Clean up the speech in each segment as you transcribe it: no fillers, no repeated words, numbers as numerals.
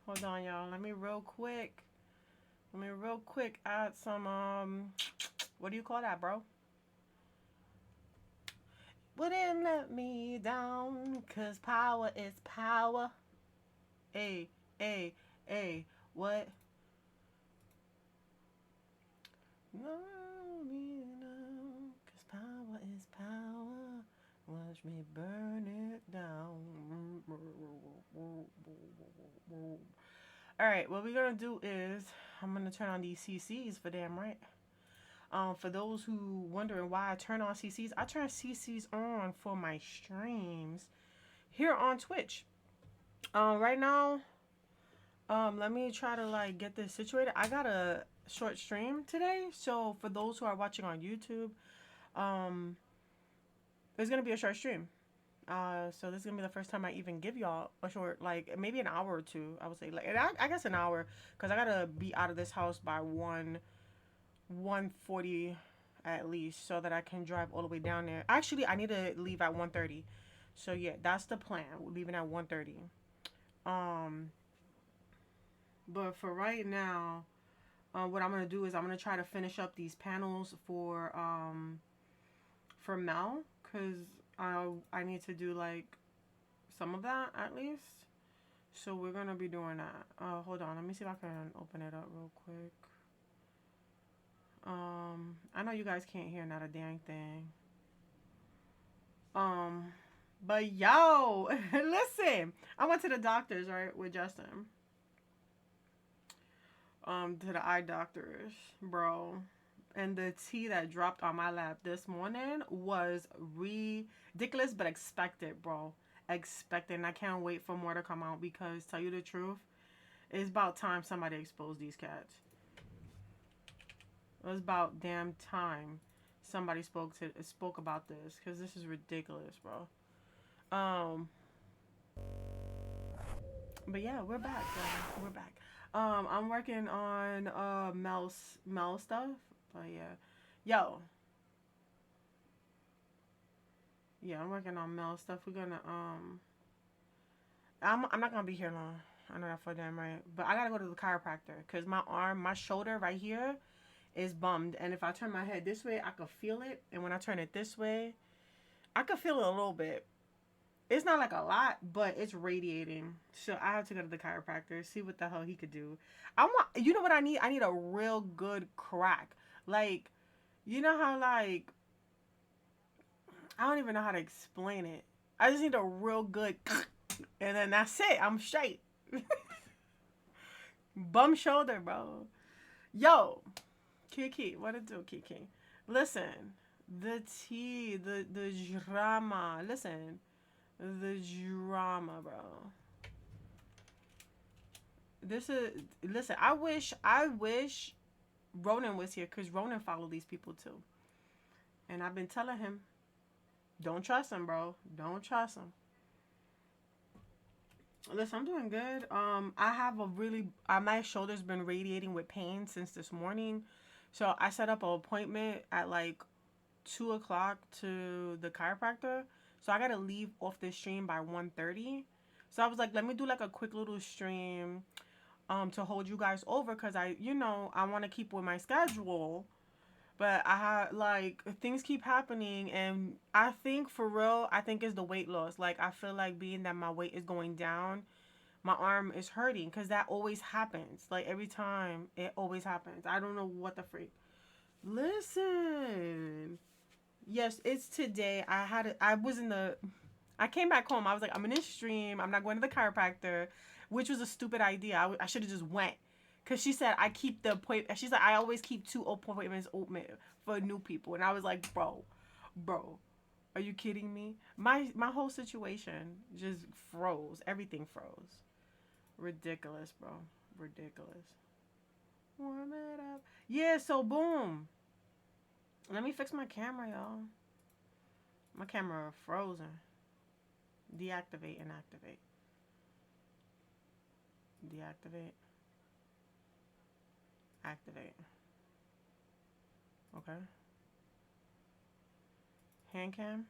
Hold on, y'all. Let me real quick add some what do you call that, bro? Wouldn't let me down, cause power is power. Hey, hey, hey, what? No, me now, cause power is power. Watch me burn it down. All right, what we're gonna do is I'm gonna turn on these CCs for damn right. For those who wondering why I turn on CCs, I turn CCs on for my streams here on Twitch. Right now, let me try to like get this situated. I got a short stream today, so for those who are watching on YouTube, um, there's gonna be a short stream. So this is gonna be the first time I even give y'all a short, like maybe an hour or two. I would say, like, and I guess an hour, cause I gotta be out of this house by 1:40 at least, so that I can drive all the way down there. Actually, I need to leave at 1:30. So yeah, that's the plan. We're leaving at 1:30. Um, but for right now, what I'm gonna do is I'm gonna try to finish up these panels for Mel, cause I need to do like some of that at least. So we're gonna be doing that. Hold on, let me see if I can open it up real quick. I know you guys can't hear not a dang thing. Um, but yo, listen, I went to the doctors, right, with Justin. To the eye doctors, bro. And the tea that dropped on my lap this morning was ridiculous, but expected, bro. Expected. And I can't wait for more to come out because, tell you the truth, it's about time somebody exposed these cats. It was about damn time somebody spoke about this because this is ridiculous, bro. Um, but yeah, we're back, bro. We're back. I'm working on Mel stuff, but yeah, yo, yeah, I'm working on Mel stuff. We're gonna I'm not gonna be here long. I know that for damn right, but I gotta go to the chiropractor because my shoulder right here is bummed, and if I turn my head this way, I could feel it, and when I turn it this way, I could feel it a little bit. It's not like a lot, but it's radiating. So I have to go to the chiropractor, see what the hell he could do. You know what I need? I need a real good crack. Like, you know how, like, I don't even know how to explain it. I just need a real good, and then that's it. I'm straight. Bum shoulder, bro. Yo, Kiki, what it do, Kiki? Listen, the tea, the drama. Listen, the drama, bro. This is listen. I wish Ronan was here because Ronan followed these people too, and I've been telling him, don't trust him, bro. Don't trust him. Listen, I'm doing good. I have a really my shoulder's been radiating with pain since this morning, so I set up an appointment at like 2 o'clock to the chiropractor. So I gotta leave off this stream by 1:30. So I was like, let me do like a quick little stream to hold you guys over because I want to keep with my schedule, but I have like things keep happening, and I think for real, I think it's the weight loss. Like I feel like being that my weight is going down, my arm is hurting because that always happens. Like every time, it always happens. I don't know what the freak. Listen, yes, it's today. I was in the. I came back home. I was like, I'm in this stream. I'm not going to the chiropractor, which was a stupid idea. I should have just went. Cause she said I keep the appointment. She's like I always keep 2 appointments open for new people, and I was like, bro, are you kidding me? My whole situation just froze. Everything froze. Ridiculous, bro. Ridiculous. Warm it up. Yeah. So boom. Let me fix my camera, y'all. My camera frozen. Deactivate and activate. Deactivate. Activate. Okay. Hand cam.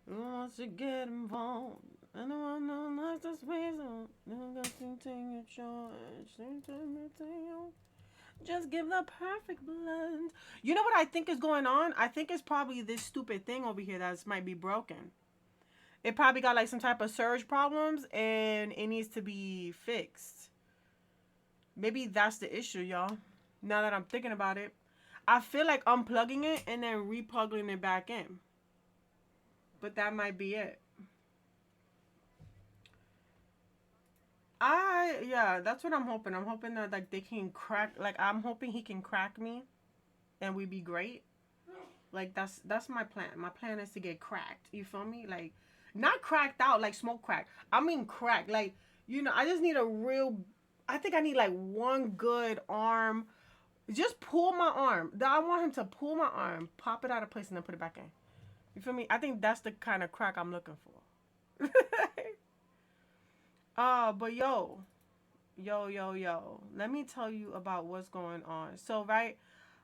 Who wants to get involved? I don't want no nice to space on. Never got Just give the perfect blend. You know what I think is going on? I think it's probably this stupid thing over here that might be broken. It probably got like some type of surge problems and it needs to be fixed. Maybe that's the issue, y'all. Now that I'm thinking about it, I feel like unplugging it and then replugging it back in. But that might be it. Yeah, that's what I'm hoping. I'm hoping that like they can crack, like I'm hoping he can crack me and we be great. Like that's my plan. My plan is to get cracked. You feel me? Like not cracked out like smoke crack. I mean cracked. Like, you know, I just need a real, I think I need like one good arm. Just pull my arm. I want him to pull my arm, pop it out of place and then put it back in. You feel me? I think that's the kind of crack I'm looking for. But yo. Let me tell you about what's going on. So, right,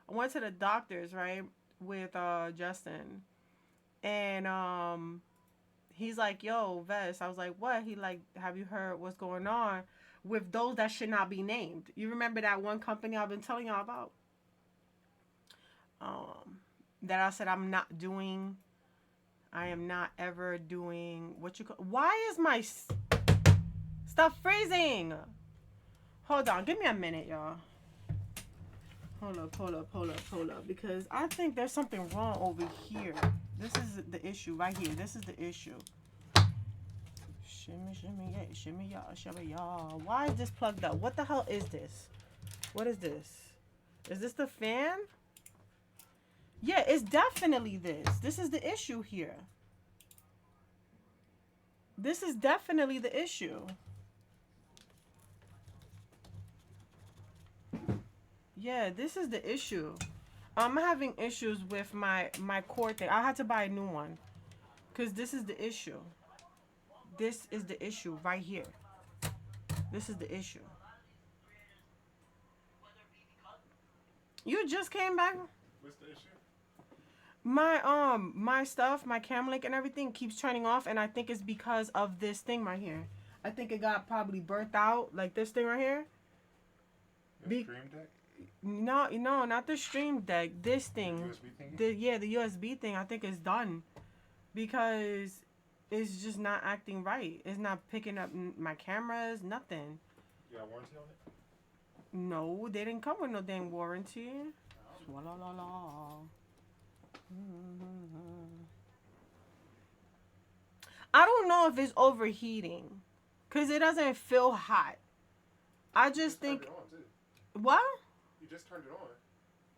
I went to the doctors, right, with Justin. And he's like, "Yo, Vess." I was like, "What?" He like, "Have you heard what's going on with those that should not be named?" You remember that one company I've been telling y'all about? That I said I am not ever doing what you call. Why is my stuff freezing? Hold on, give me a minute, y'all. Hold up. Because I think there's something wrong over here. This is the issue right here. This is the issue. Shimmy, y'all. Why is this plugged up? What the hell is this? What is this? Is this the fan? Yeah, it's definitely this. This is the issue here. This is definitely the issue. Yeah, this is the issue. I'm having issues with my cord thing. I had to buy a new one. Because this is the issue. This is the issue right here. This is the issue. You just came back? What's the issue? My stuff, my cam link and everything keeps turning off, and I think it's because of this thing right here. I think it got probably burnt out, like this thing right here. The Stream Deck? No, not the Stream Deck. This thing. The USB thing? The USB thing. I think is done because it's just not acting right. It's not picking up my cameras. Nothing. You got warranty on it? No, they didn't come with no dang warranty. I don't know if it's overheating, cause it doesn't feel hot. I just think. Turned it on too. What? You just turned it on.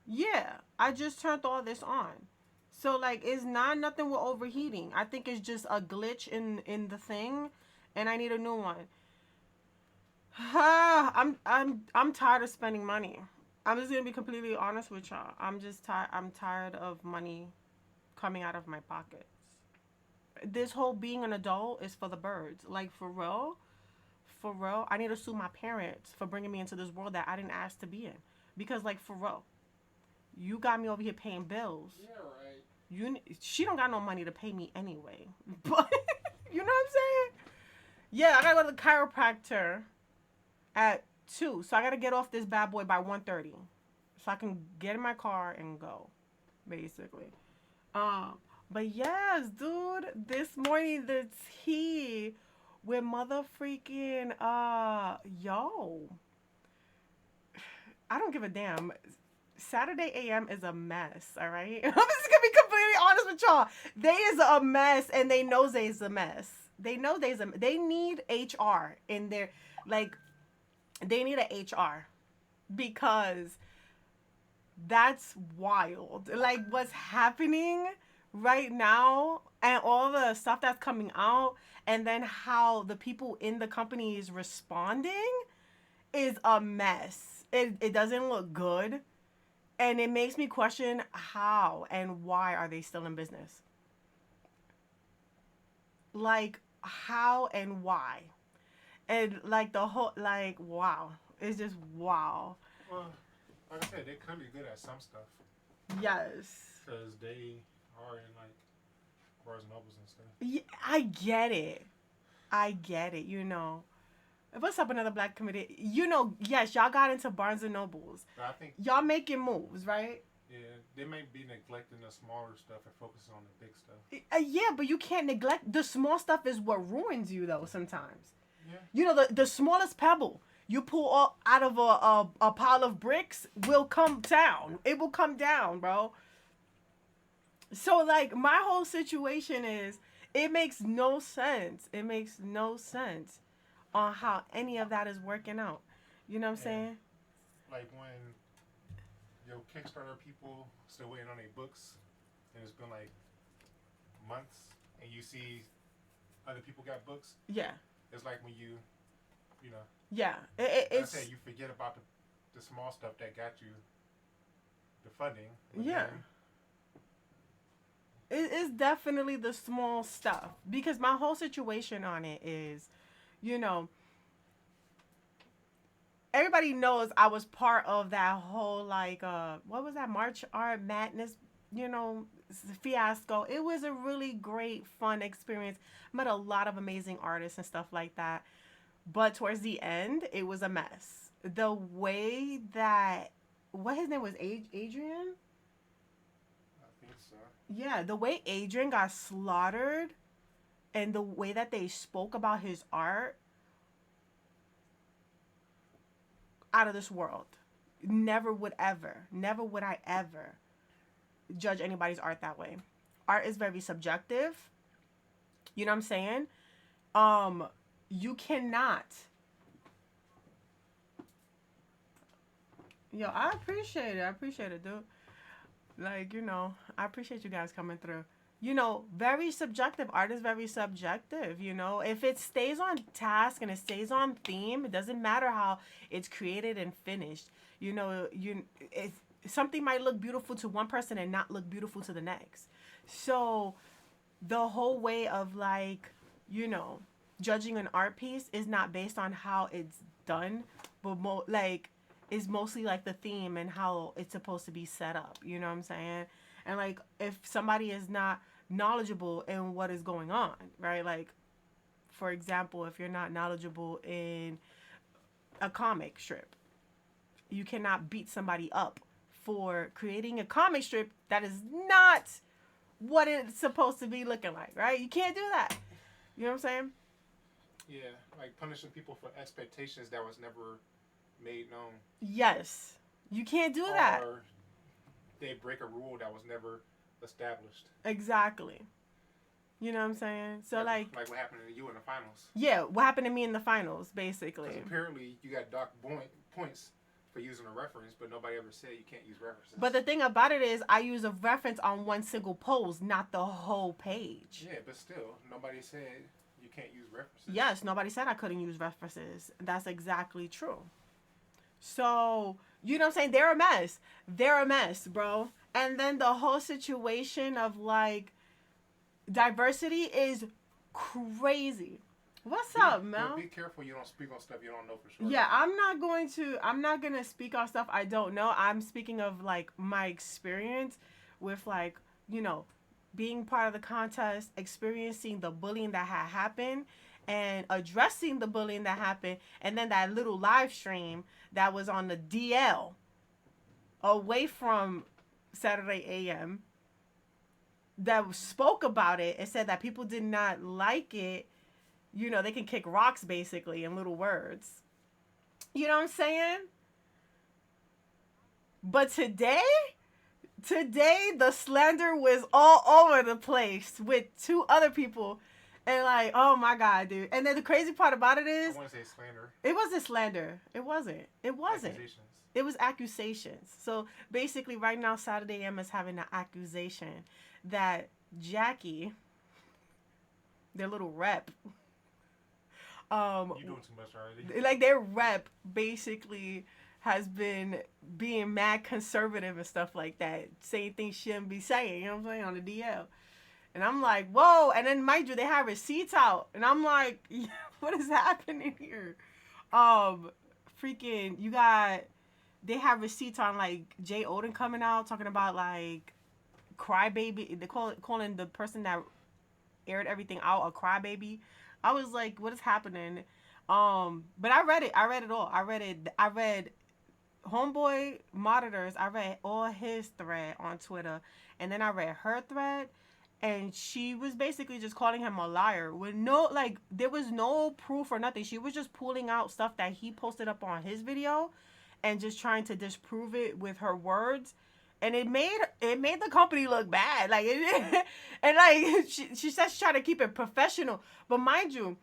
Yeah, I just turned all this on. So like it's not nothing with overheating. I think it's just a glitch in the thing and I need a new one. I'm tired of spending money. I'm just going to be completely honest with y'all. I'm tired of money coming out of my pockets. This whole being an adult is for the birds. Like for real, I need to sue my parents for bringing me into this world that I didn't ask to be in. Because like for real, you got me over here paying bills. Yeah, right. She don't got no money to pay me anyway. But you know what I'm saying? Yeah, I gotta go to the chiropractor at 2. So I gotta get off this bad boy by 1:30. So I can get in my car and go. Basically. But yes, dude, this morning the tea with mother freaking yo. I don't give a damn. Saturday AM is a mess, all right? I'm just gonna be completely honest with y'all. They is a mess, and they know they's a mess. They know they need HR in their, like, they need a HR because that's wild. Like, what's happening right now and all the stuff that's coming out, and then how the people in the company is responding is a mess. It doesn't look good. And it makes me question how and why are they still in business? Like, how and why? And, like, the whole, like, wow. It's just wow. Well, like I said, they can be good at some stuff. Yes. Because they are in, like, Barnes and Nobles and stuff. Yeah, I get it, you know. What's up, another black comedian? You know, yes, y'all got into Barnes and Nobles. But I think Y'all making moves, right? yeah, they may be neglecting the smaller stuff and focusing on the big stuff. Yeah, but you can't neglect the small stuff. Is what ruins you though. Sometimes, Yeah. you know, the smallest pebble you pull out of a pile of bricks will come down. It will come down, bro. So like my whole situation is it makes no sense. It makes no sense on how any of that is working out. You know what I'm And saying? like when your Kickstarter people still waiting on their books, and it's been like months, and you see other people got books. Yeah. It's like when you know, Yeah. like I It's said, you forget about the small stuff that got you the funding. But yeah. It's definitely the small stuff because my whole situation on it is, you know, everybody knows I was part of that whole like what was that March Art Madness, you know, fiasco. It was a really great fun experience. Met a lot of amazing artists and stuff like that. But towards the end, it was a mess. The way that what his name was Adrian? I think so. Yeah, the way Adrian got slaughtered and the way that they spoke about his art out of this world. Never would I ever judge anybody's art that way. Art is very subjective. You know what I'm saying? You cannot. Yo, I appreciate it. I appreciate it, dude. Like, you know, I appreciate you guys coming through. You know, very subjective. Art is very subjective, you know. If it stays on task and it stays on theme, it doesn't matter how it's created and finished. You know, something might look beautiful to one person and not look beautiful to the next. So, the whole way of like, you know, judging an art piece is not based on how it's done, but like is mostly like the theme and how it's supposed to be set up. You know what I'm saying? And like if somebody is not knowledgeable in what is going on, right? Like for example, if you're not knowledgeable in a comic strip, you cannot beat somebody up for creating a comic strip that is not what it's supposed to be looking like, right? You can't do that. You know what I'm saying? Yeah, like punishing people for expectations that was never made known. Yes. You can't do that. Or they break a rule that was never established. Exactly. You know what I'm saying? So like what happened to you in the finals. Yeah, what happened to me in the finals, basically. Because apparently you got docked points for using a reference, but nobody ever said you can't use references. But the thing about it is I use a reference on one single pose, not the whole page. Yeah, but still, nobody said you can't use references. Yes, nobody said I couldn't use references. That's exactly true. So, you know what I'm saying? They're a mess. They're a mess, bro. And then the whole situation of like diversity is crazy. What's up, Mel? Be careful you don't speak on stuff you don't know for sure. Yeah, I'm not gonna speak on stuff I don't know. I'm speaking of like my experience with like, you know, being part of the contest, experiencing the bullying that had happened and addressing the bullying that happened, and then that little live stream that was on the DL away from Saturday AM that spoke about it and said that people did not like it. You know, they can kick rocks basically in little words. You know what I'm saying? But today the slander was all over the place with two other people. And like, oh my God, dude. And then the crazy part about it is I want to say slander. It wasn't slander. It wasn't. Accusations. It was accusations. So basically right now Saturday AM is having an accusation that Jackie, their little rep, you're doing too much already. like their rep basically has been being mad conservative and stuff like that, saying things she shouldn't be saying, you know what I'm saying, on the DL. And I'm like, whoa. And then mind you, they have receipts out. And I'm like, what is happening here? Freaking, they have receipts on like Jay Odin coming out talking about like crybaby. They calling the person that aired everything out a crybaby. I was like, what is happening? But I read it. I read it all. I read Homeboy Monitors. I read all his thread on Twitter, and then I read her thread, and she was basically just calling him a liar with no, like, there was no proof or nothing. She was just pulling out stuff that he posted up on his video and just trying to disprove it with her words, and it made the company look bad, like it, and like she said she tried to keep it professional, but mind you,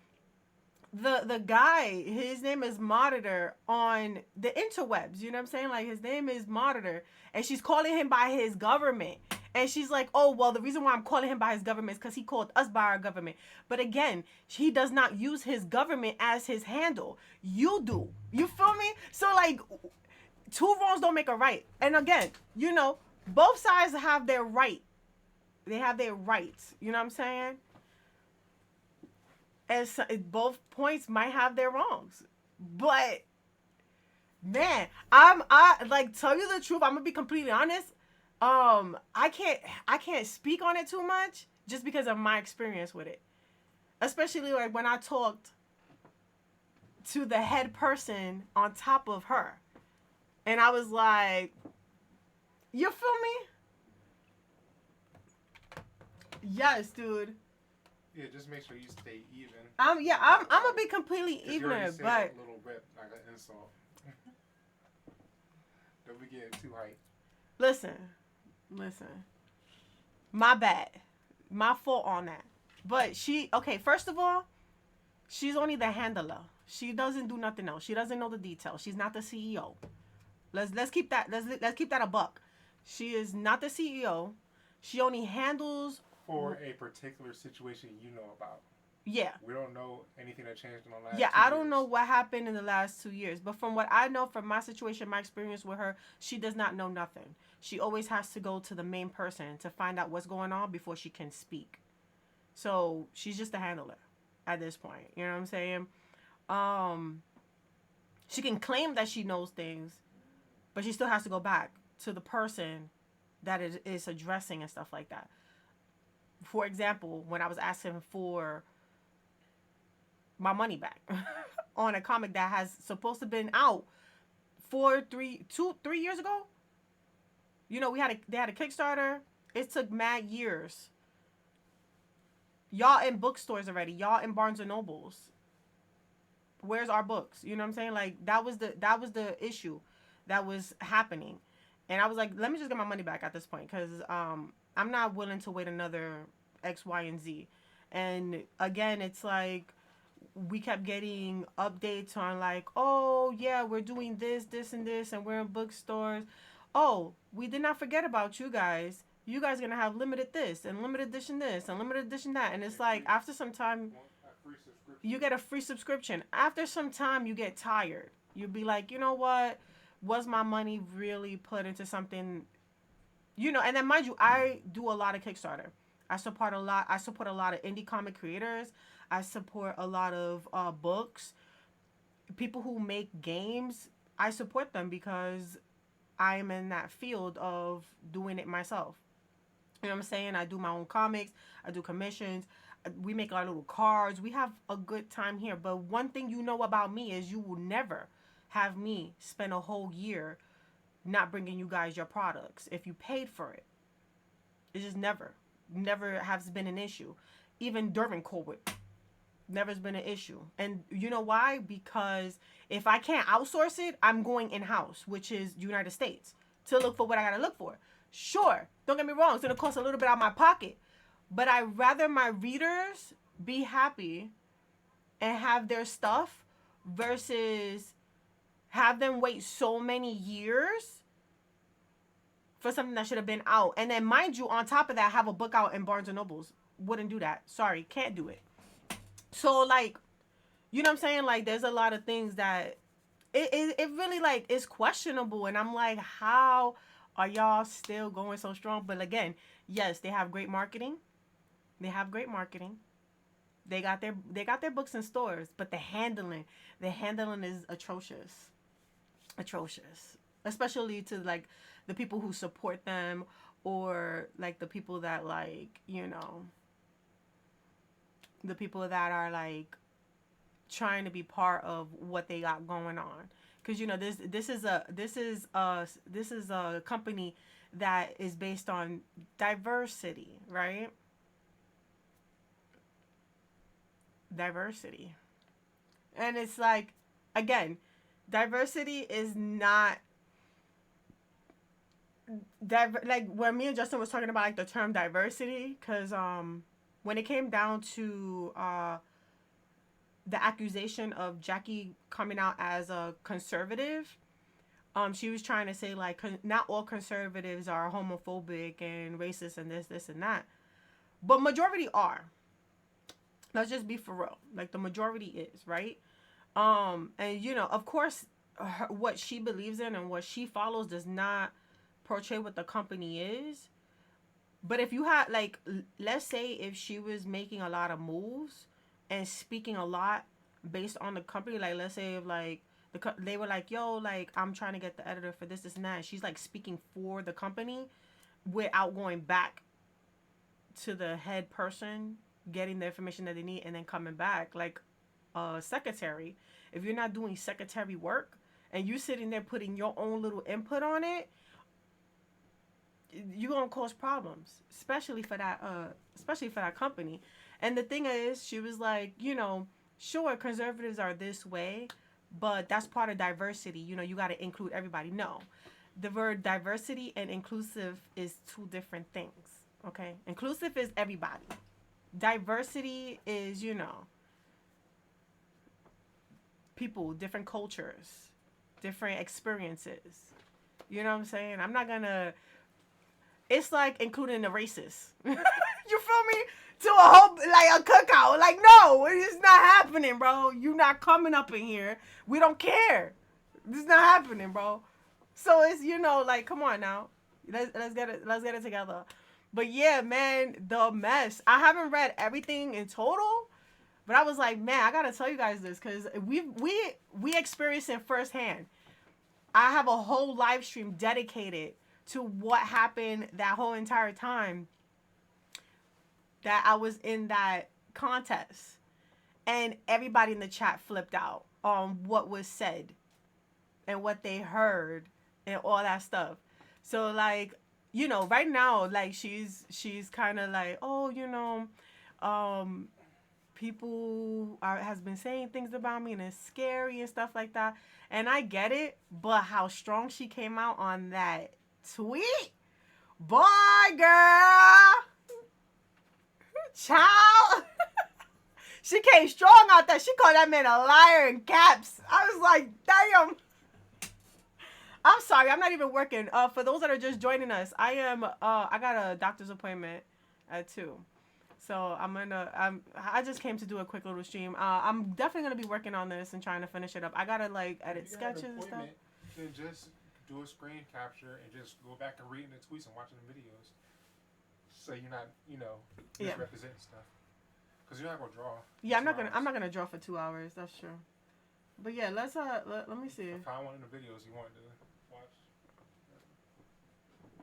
the guy, his name is Monitor on the interwebs, you know what I'm saying, like his name is Monitor, and she's calling him by his government. And she's like, oh, well, the reason why I'm calling him by his government is because he called us by our government. But again, he does not use his government as his handle. You do. You feel me? So, like, two wrongs don't make a right. And again, both sides have their right. They have their rights. You know what I'm saying? And so, both points might have their wrongs. But man, I like, tell you the truth, I'm gonna be completely honest. I can't speak on it too much just because of my experience with it. Especially like when I talked to the head person on top of her. And I was like, you feel me? Yes, dude. Yeah, just make sure you stay even. I'm gonna be completely even, but a little rip like an insult. Don't be getting too hyped. listen. My bad. My fault on that. But okay, first of all, she's only the handler. She doesn't do nothing else. She doesn't know the details. She's not the CEO. Let's keep that let's keep that a buck. She is not the CEO. She only handles for a particular situation you know about. Yeah. We don't know anything that changed in the last 2 years. I don't know what happened in the last 2 years. But from what I know from my situation, my experience with her, she does not know nothing. She always has to go to the main person to find out what's going on before she can speak. So she's just a handler at this point. You know what I'm saying? She can claim that she knows things, but she still has to go back to the person that is addressing and stuff like that. For example, when I was asking for my money back on a comic that has supposed to have been out 3 years ago. They had a Kickstarter. It took mad years. Y'all in bookstores already. Y'all in Barnes and Nobles. Where's our books? You know what I'm saying? Like that was the issue that was happening. And I was like, let me just get my money back at this point, because I'm not willing to wait another X, Y, and Z. And again, it's like we kept getting updates on like, oh yeah, we're doing this, and this, and we're in bookstores. Oh, we did not forget about you guys. You guys are gonna have limited this and limited edition this and limited edition that. And it's like after some time, you get a free subscription. After some time, you get tired. You'll be like, you know what? Was my money really put into something? And then mind you, I do a lot of Kickstarter. I support a lot of indie comic creators. I support a lot of books. People who make games, I support them because I'm in that field of doing it myself. You know what I'm saying? I do my own comics. I do commissions. We make our little cards. We have a good time here. But one thing you know about me is you will never have me spend a whole year not bringing you guys your products if you paid for it. It's just never has been an issue. Even during COVID, never's been an issue. And you know why? Because if I can't outsource it, I'm going in-house, which is the United States, to look for what I gotta look for. Sure, don't get me wrong, it's gonna cost a little bit out of my pocket, but I'd rather my readers be happy and have their stuff versus have them wait so many years for something that should have been out. And then mind you, on top of that, have a book out in Barnes and Nobles. Wouldn't do that. Sorry, can't do it. So like, you know what I'm saying? Like there's a lot of things that it really like is questionable. And I'm like, how are y'all still going so strong? But again, yes, they have great marketing. They got their books in stores, but the handling is atrocious. Especially to like the people who support them, or like the people that like, the people that are like trying to be part of what they got going on. Because you know this is a company that is based on diversity, right? Diversity. And it's like, again, diversity is not like when me and Justin was talking about like the term diversity, because when it came down to the accusation of Jackie coming out as a conservative, she was trying to say like not all conservatives are homophobic and racist and this and that, but majority are. Let's just be for real. Like the majority is, right? And you know, of course, what she believes in and what she follows does not portray what the company is. But if you had like, let's say if she was making a lot of moves and speaking a lot based on the company, like let's say if like they were like, yo, like I'm trying to get the editor for this and that, and she's like speaking for the company without going back to the head person, getting the information that they need, and then coming back like a secretary. If you're not doing secretary work and you sitting there putting your own little input on it, you're gonna cause problems, especially for that company. And the thing is, she was like, you know, sure, conservatives are this way, but that's part of diversity. You know, you got to include everybody. No, the word diversity and inclusive is two different things. Okay, inclusive is everybody. Diversity is, you know, people, different cultures, different experiences. You know what I'm saying? I'm not gonna. It's like including the racists. You feel me? To a whole like a cookout. Like no, it's not happening, bro. You not coming up in here. We don't care. This is not happening, bro. So it's, you know, like come on now. Let's get it together. But yeah, man, the mess. I haven't read everything in total, but I was like, man, I gotta tell you guys this because we experienced it firsthand. I have a whole live stream dedicated to what happened that whole entire time that I was in that contest. And everybody in the chat flipped out on what was said and what they heard and all that stuff. So like, you know, right now, like she's kind of like, oh, you know, um, people has been saying things about me and it's scary and stuff like that. And I get it, but how strong she came out on that tweet, boy, girl, child. She came strong out there. She called that man a liar in caps. I was like, damn. I'm sorry, I'm not even working. For those that are just joining us, I got a doctor's appointment at 2. So I just came to do a quick little stream. I'm definitely gonna be working on this and trying to finish it up. I gotta like edit sketches and stuff. Then just do a screen capture and just go back and reading the tweets and watching the videos. So you're not, you know, misrepresenting stuff. Because you're not gonna draw. Yeah, I'm not gonna draw for 2 hours. That's true. But yeah, let's let me see. Find one of the videos you want to watch.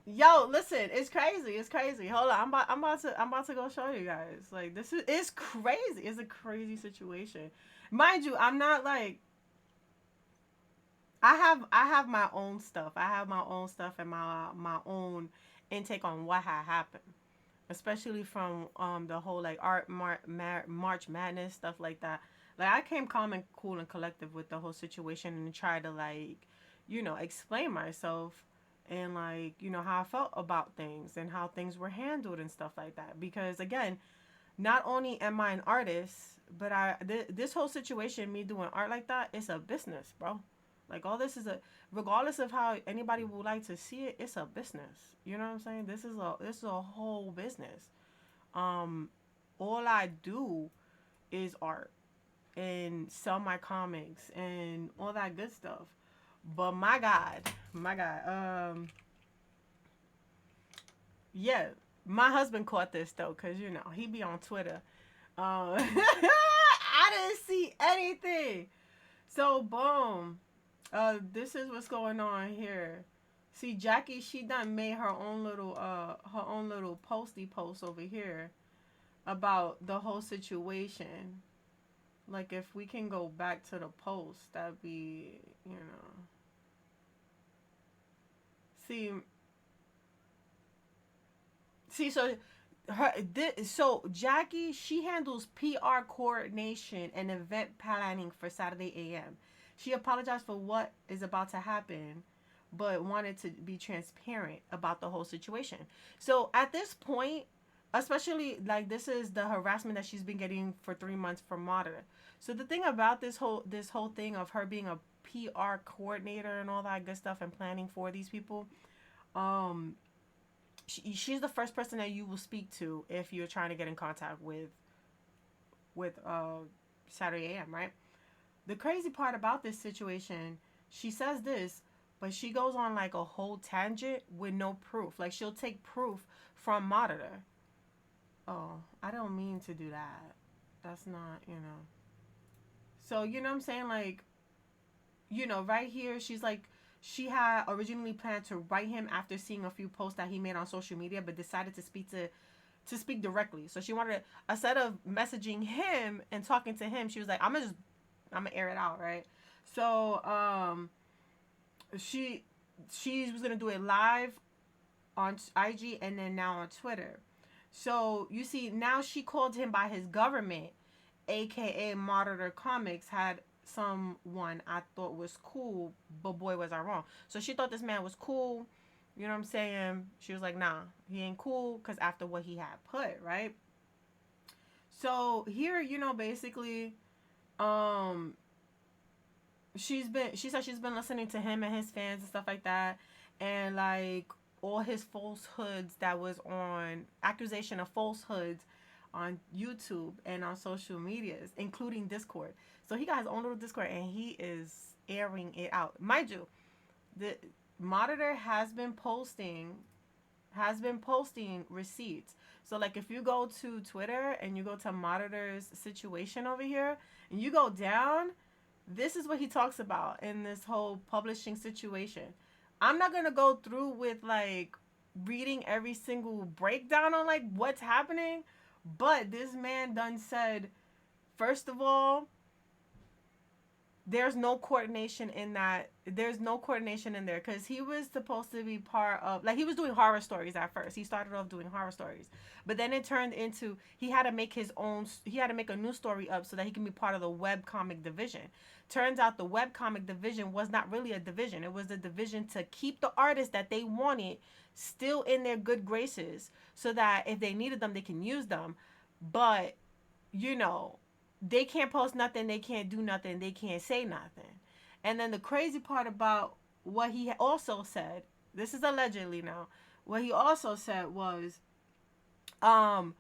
Yo, listen, it's crazy. It's crazy. Hold on, I'm about to go show you guys. Like it's crazy. It's a crazy situation. Mind you, I'm not like I have my own stuff. I have my own stuff and my own intake on what had happened, especially from the whole like March Madness stuff like that. Like I came calm and cool and collective with the whole situation and tried to like, you know, explain myself and like, you know, how I felt about things and how things were handled and stuff like that. Because again, not only am I an artist, but this whole situation, me doing art like that, it's a business, bro. Like all this is regardless of how anybody would like to see it, it's a business. You know what I'm saying? This is a whole business. All I do is art and sell my comics and all that good stuff. But my God, yeah, my husband caught this though, cause you know he be on Twitter. I didn't see anything. So boom, this is what's going on here. See, Jackie, she done made her own little posty post over here about the whole situation. Like if we can go back to the post, that'd be, you know. See, so so Jackie, she handles PR coordination and event planning for Saturday AM. She apologized for what is about to happen, but wanted to be transparent about the whole situation. So at this point, especially like this is the harassment that she's been getting for 3 months from Monitor. So the thing about this whole thing of her being a PR coordinator and all that good stuff and planning for these people, um, she's the first person that you will speak to if you're trying to get in contact with Saturday AM, right? The crazy part about this situation, she says this, but she goes on like a whole tangent with no proof. Like she'll take proof from Monitor. Oh, I don't mean to do that. That's not, you know. So, you know what I'm saying? Like, you know, right here, she's like, she had originally planned to write him after seeing a few posts that he made on social media, but decided to speak directly. So she wanted to, instead of messaging him and talking to him, she was like, I'm gonna air it out, right? So she she was gonna do it live on IG and then now on Twitter. So you see, now she called him by his government, aka Monitor Comics, had someone I thought was cool, but boy was I wrong. So she thought this man was cool. You know what I'm saying? She was like, nah, he ain't cool because after what he had put, right? So here, you know, basically, um, she said she's been listening to him and his fans and stuff like that, and like all his falsehoods that was on accusation of falsehoods on YouTube and on social medias, including Discord. So he got his own little Discord and he is airing it out. Mind you, the Monitor has been posting receipts. So like if you go to Twitter and you go to Monitor's situation over here and you go down, this is what he talks about in this whole publishing situation. I'm not gonna go through with like reading every single breakdown on like what's happening, but this man done said, first of all, there's no coordination in there because he was supposed to be part of, like, he was doing horror stories at first. He started off doing horror stories, but then it turned into he had to make a new story up so that he can be part of the web comic division. Turns out the web comic division was not really a division. It was a division to keep the artists that they wanted still in their good graces so that if they needed them they can use them, but you know, they can't post nothing, they can't do nothing, they can't say nothing. And then the crazy part about what he also said, this is allegedly now, what he also said was, um,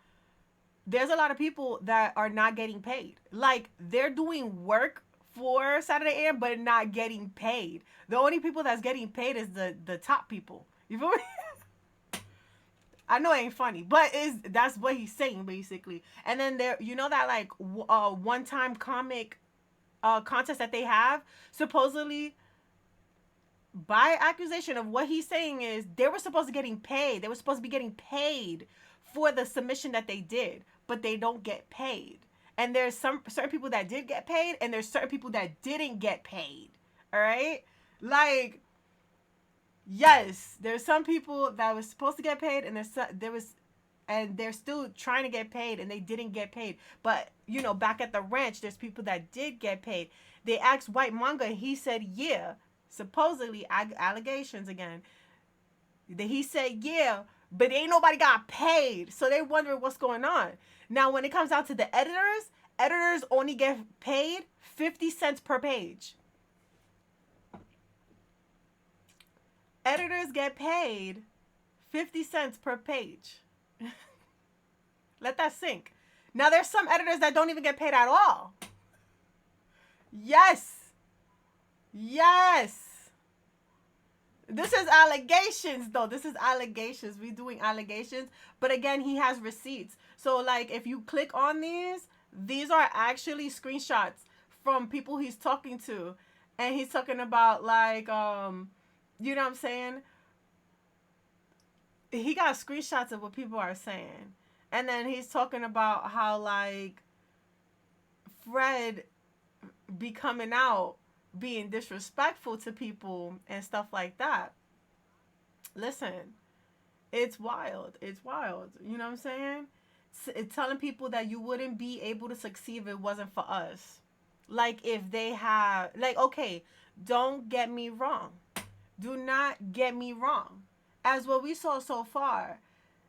there's a lot of people that are not getting paid. Like they're doing work for Saturday AM, but not getting paid. The only people that's getting paid is the top people. You feel me? I know it ain't funny, but that's what he's saying basically. And then there, you know that like one time comic contest that they have, supposedly by accusation of what he's saying is they were supposed to getting paid. They were supposed to be getting paid for the submission that they did, but they don't get paid. And there's some certain people that did get paid, and there's certain people that didn't get paid. All right, like yes, there's some people that was supposed to get paid, and and they're still trying to get paid, and they didn't get paid. But you know, back at the ranch, there's people that did get paid. They asked White Manga, and he said, "Yeah." Supposedly, allegations again. He said, "Yeah," but ain't nobody got paid, so they wondering what's going on. Now, when it comes down to the editors only get paid 50 cents per page. Editors get paid 50 cents per page. Let that sink. Now, there's some editors that don't even get paid at all. Yes. Yes. This is allegations, though. This is allegations. We're doing allegations. But again, he has receipts. So, like, if you click on these are actually screenshots from people he's talking to. And he's talking about, like, you know what I'm saying? He got screenshots of what people are saying. And then he's talking about how, like, Fred be coming out being disrespectful to people and stuff like that. Listen, it's wild. It's wild. You know what I'm saying? It's telling people that you wouldn't be able to succeed if it wasn't for us. Like if they have, like, okay, don't get me wrong. Do not get me wrong. As what we saw so far,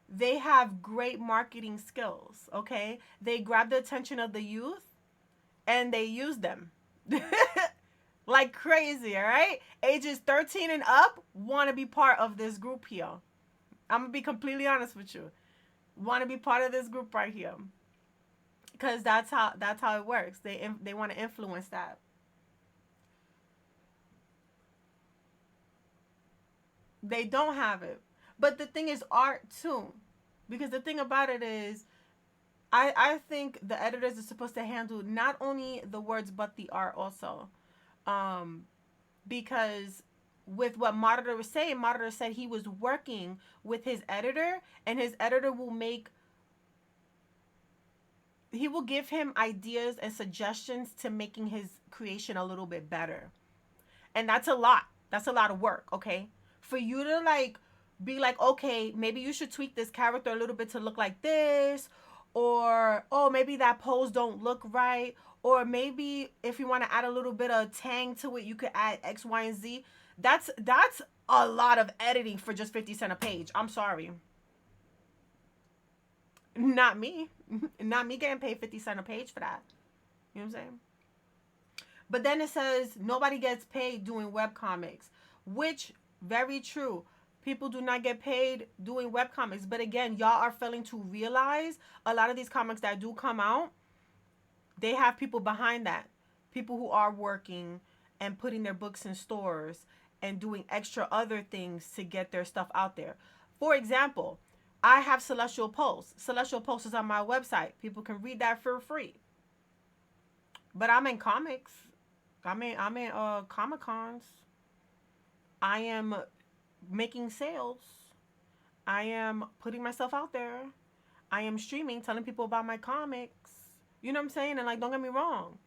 they have great marketing skills, okay? They grab the attention of the youth and they use them. Like crazy, all right? Ages 13 and up want to be part of this group here. I'm going to be completely honest with you. Want to be part of this group right here. Cuz that's how it works. They want to influence that. They don't have it. But the thing is art too. Because the thing about it is I think the editors are supposed to handle not only the words but the art also. Um because with what Monitor was saying, Monitor said he was working with his editor and his editor he will give him ideas and suggestions to making his creation a little bit better. And that's a lot. That's a lot of work, okay? For you to like be like, okay, maybe you should tweak this character a little bit to look like this, or oh, maybe that pose don't look right, or maybe if you want to add a little bit of tang to it, you could add X, Y, and Z. That's a lot of editing for just 50 cents a page. I'm sorry. Not me. Not me getting paid 50 cents a page for that. You know what I'm saying? But then it says nobody gets paid doing web comics, which very true. People do not get paid doing web comics. But again, y'all are failing to realize a lot of these comics that do come out, they have people behind that. People who are working and putting their books in stores and doing extra other things to get their stuff out there. For example, I have Celestial Post. Celestial Post is on my website. People can read that for free. But I'm in comics. I'm in Comic Cons. I am making sales. I am putting myself out there. I am streaming, telling people about my comics. You know what I'm saying? And like, don't get me wrong.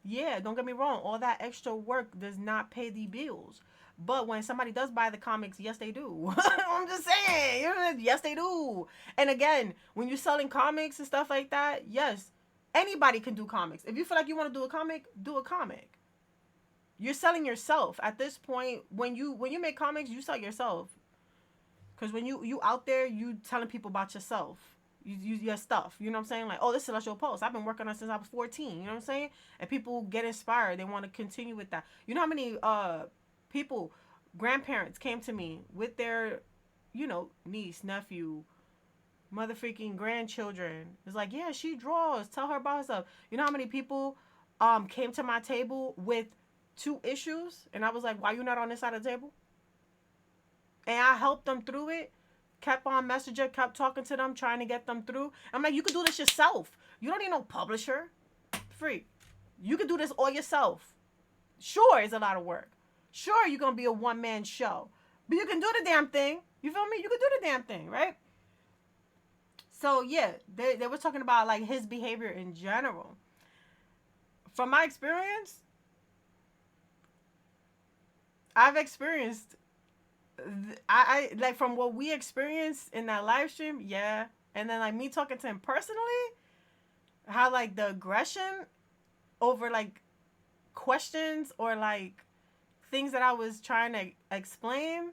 Yeah, don't get me wrong. All that extra work does not pay the bills. But when somebody does buy the comics, yes, they do. I'm just saying. Yes, they do. And again, when you're selling comics and stuff like that, yes, anybody can do comics. If you feel like you want to do a comic, do a comic. You're selling yourself at this point. When you make comics, you sell yourself. Because when you out there, you telling people about yourself. Your stuff. You know what I'm saying? Like, oh, this is Celestial Post. I've been working on it since I was 14. You know what I'm saying? And people get inspired. They want to continue with that. You know how many people, grandparents came to me with their, niece, nephew, mother freaking grandchildren. It's like, yeah, she draws. Tell her about herself. You know how many people came to my table with 2 issues? And I was like, why you not on this side of the table? And I helped them through it. Kept on messenger, kept talking to them, trying to get them through. I'm like, you could do this yourself. You don't need no publisher. Free. You could do this all yourself. Sure, it's a lot of work. Sure, you're going to be a one-man show. But you can do the damn thing. You feel me? You can do the damn thing, right? So, yeah, they were talking about, like, his behavior in general. From my experience, I've experienced... I like from what we experienced in that live stream, yeah. And then like me talking to him personally, how like the aggression over like questions or like things that I was trying to explain,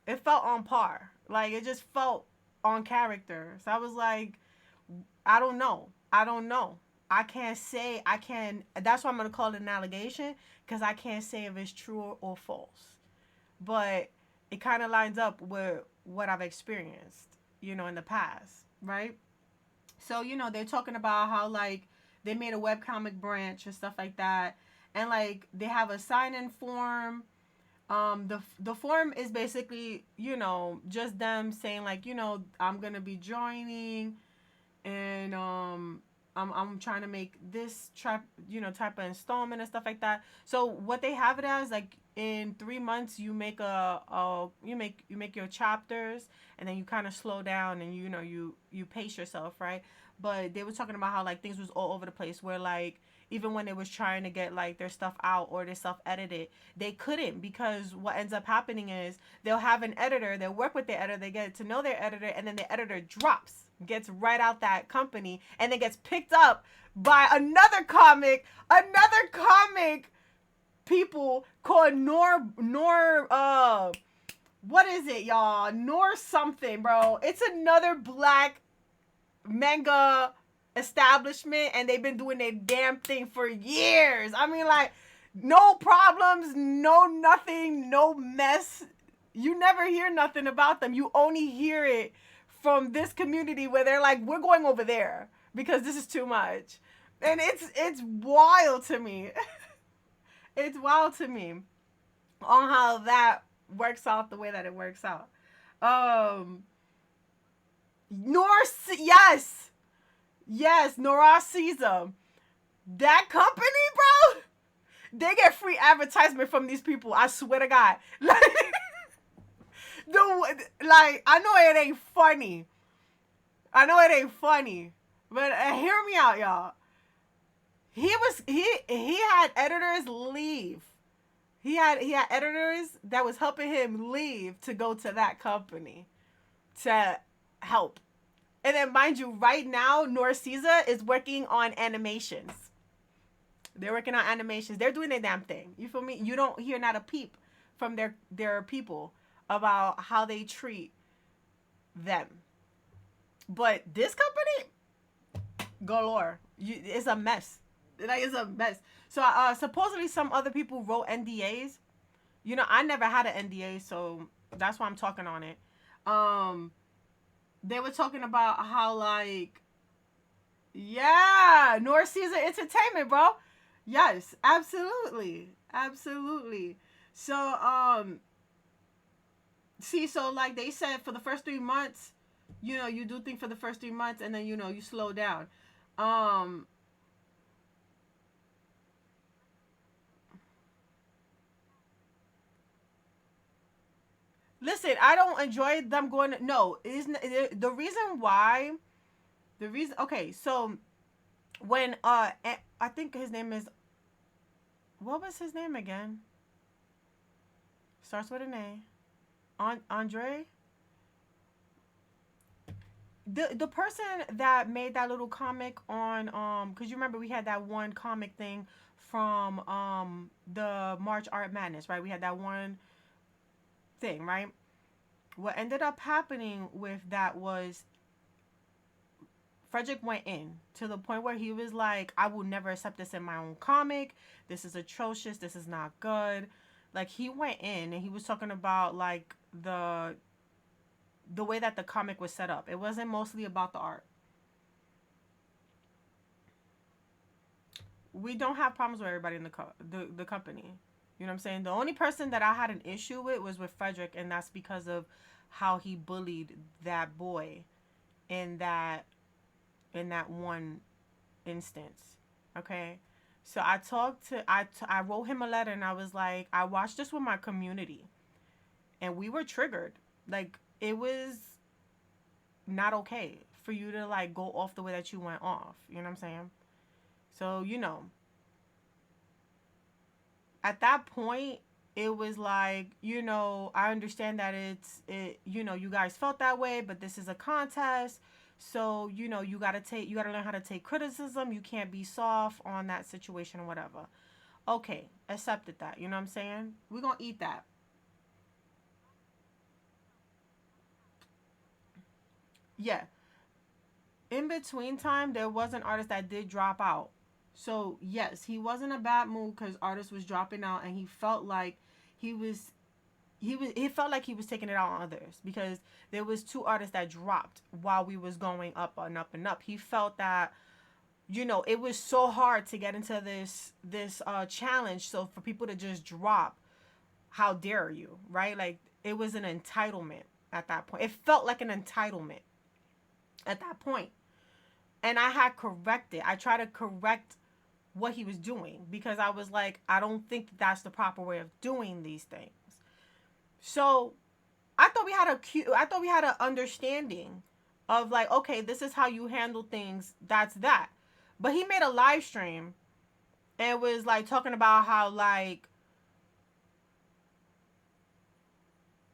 it felt on par. Like it just felt on character. So I was like, I don't know. I can't say, that's why I'm going to call it an allegation, because I can't say if it's true or false. But it kind of lines up with what I've experienced, in the past, right? So, they're talking about how, like, they made a webcomic branch and stuff like that. And, like, they have a sign-in form. The form is basically, just them saying, like, I'm going to be joining. And, I'm trying to make this type of installment and stuff like that. So what they have it as, like, in 3 months you make you make your chapters, and then you kind of slow down and you pace yourself, right? but they were talking about how like things was all over the place, where like even when they was trying to get like their stuff out or their stuff edited, they couldn't, because what ends up happening is they'll have an editor, they'll work with their editor, they get to know their editor, and then the editor drops, gets right out that company, and then gets picked up by another comic people called Nor what is it, y'all? Nor something, bro. It's another black manga establishment, and they've been doing their damn thing for years. I mean, like, no problems, no nothing, no mess. You never hear nothing about them. You only hear it from this community where they're like, we're going over there because this is too much. And it's wild to me. It's wild to me on how that works out the way that it works out. Um North, yes, yes, Nora Caesar. That company, bro, they get free advertisement from these people. I swear to God. Like I know it ain't funny. I know it ain't funny, but hear me out, y'all. He had editors leave. He had editors that was helping him leave to go to that company to help. And then, mind you, right now, Norcisa is working on animations. They're working on animations. They're doing their damn thing. You feel me? You don't hear not a peep from their people about how they treat them. But this company, galore. It's a mess. Like, it's a mess. So supposedly some other people wrote NDAs. You know, I never had an NDA, so that's why I'm talking on it. They were talking about how, like, yeah, North Season Entertainment, bro. Yes, absolutely, absolutely. So see, so like they said, for the first 3 months, you know, you do things for the first 3 months, and then you know you slow down. Um, Listen, I don't enjoy them going. No, is the reason why. The reason. Okay, so when I think his name is. What was his name again? Starts with an A. Andre. The person that made that little comic on because you remember we had that one comic thing from the March Art Madness, right? We had that one thing, right? What ended up happening with that was Frederick went in to the point where he was like, I will never accept this in my own comic. This is atrocious. This is not good. Like, he went in and he was talking about like the way that the comic was set up. It wasn't mostly about the art. We don't have problems with everybody in the company. You know what I'm saying? The only person that I had an issue with was with Frederick, and that's because of how he bullied that boy in that one instance. Okay? So I wrote him a letter, and I was like, I watched this with my community, and we were triggered. Like, it was not okay for you to like go off the way that you went off. You know what I'm saying? So, you know, at that point, it was like, you know, I understand that you know, you guys felt that way, but this is a contest. So, you know, you gotta learn how to take criticism. You can't be soft on that situation or whatever. Okay, accepted that. You know what I'm saying? We're gonna eat that. Yeah. In between time, there was an artist that did drop out. So yes, he was in a bad mood because artist was dropping out, and he felt like he was he felt like he was taking it out on others because there was two artists that dropped while we was going up and up and up. He felt that, you know, it was so hard to get into this challenge. So for people to just drop, how dare you, right? Like, it was an entitlement at that point. It felt like an entitlement at that point. And I had corrected. I tried to correct what he was doing because I was like, I don't think that's the proper way of doing these things. So I thought we had an understanding of like, okay, this is how you handle things. That's that. But he made a live stream and was like talking about how like,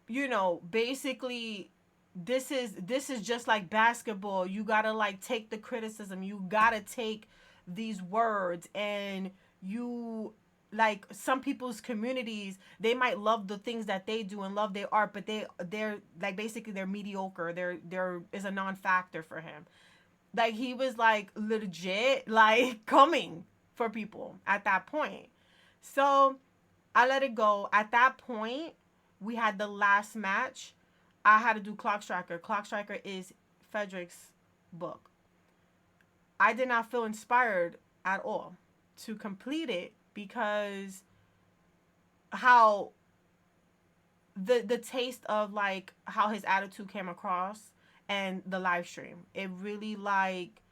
you know, basically this is just like basketball. You gotta like take the criticism. You gotta take these words, and you like some people's communities, they might love the things that they do and love their art, but they're like basically they're mediocre. They're is a non-factor for him. Like he was like legit like coming for people at that point. So I let it go. At that point, we had the last match. I had to do Clock Striker. Clock Striker is Frederick's book. I did not feel inspired at all to complete it because how the taste of like how his attitude came across and the live stream. It really like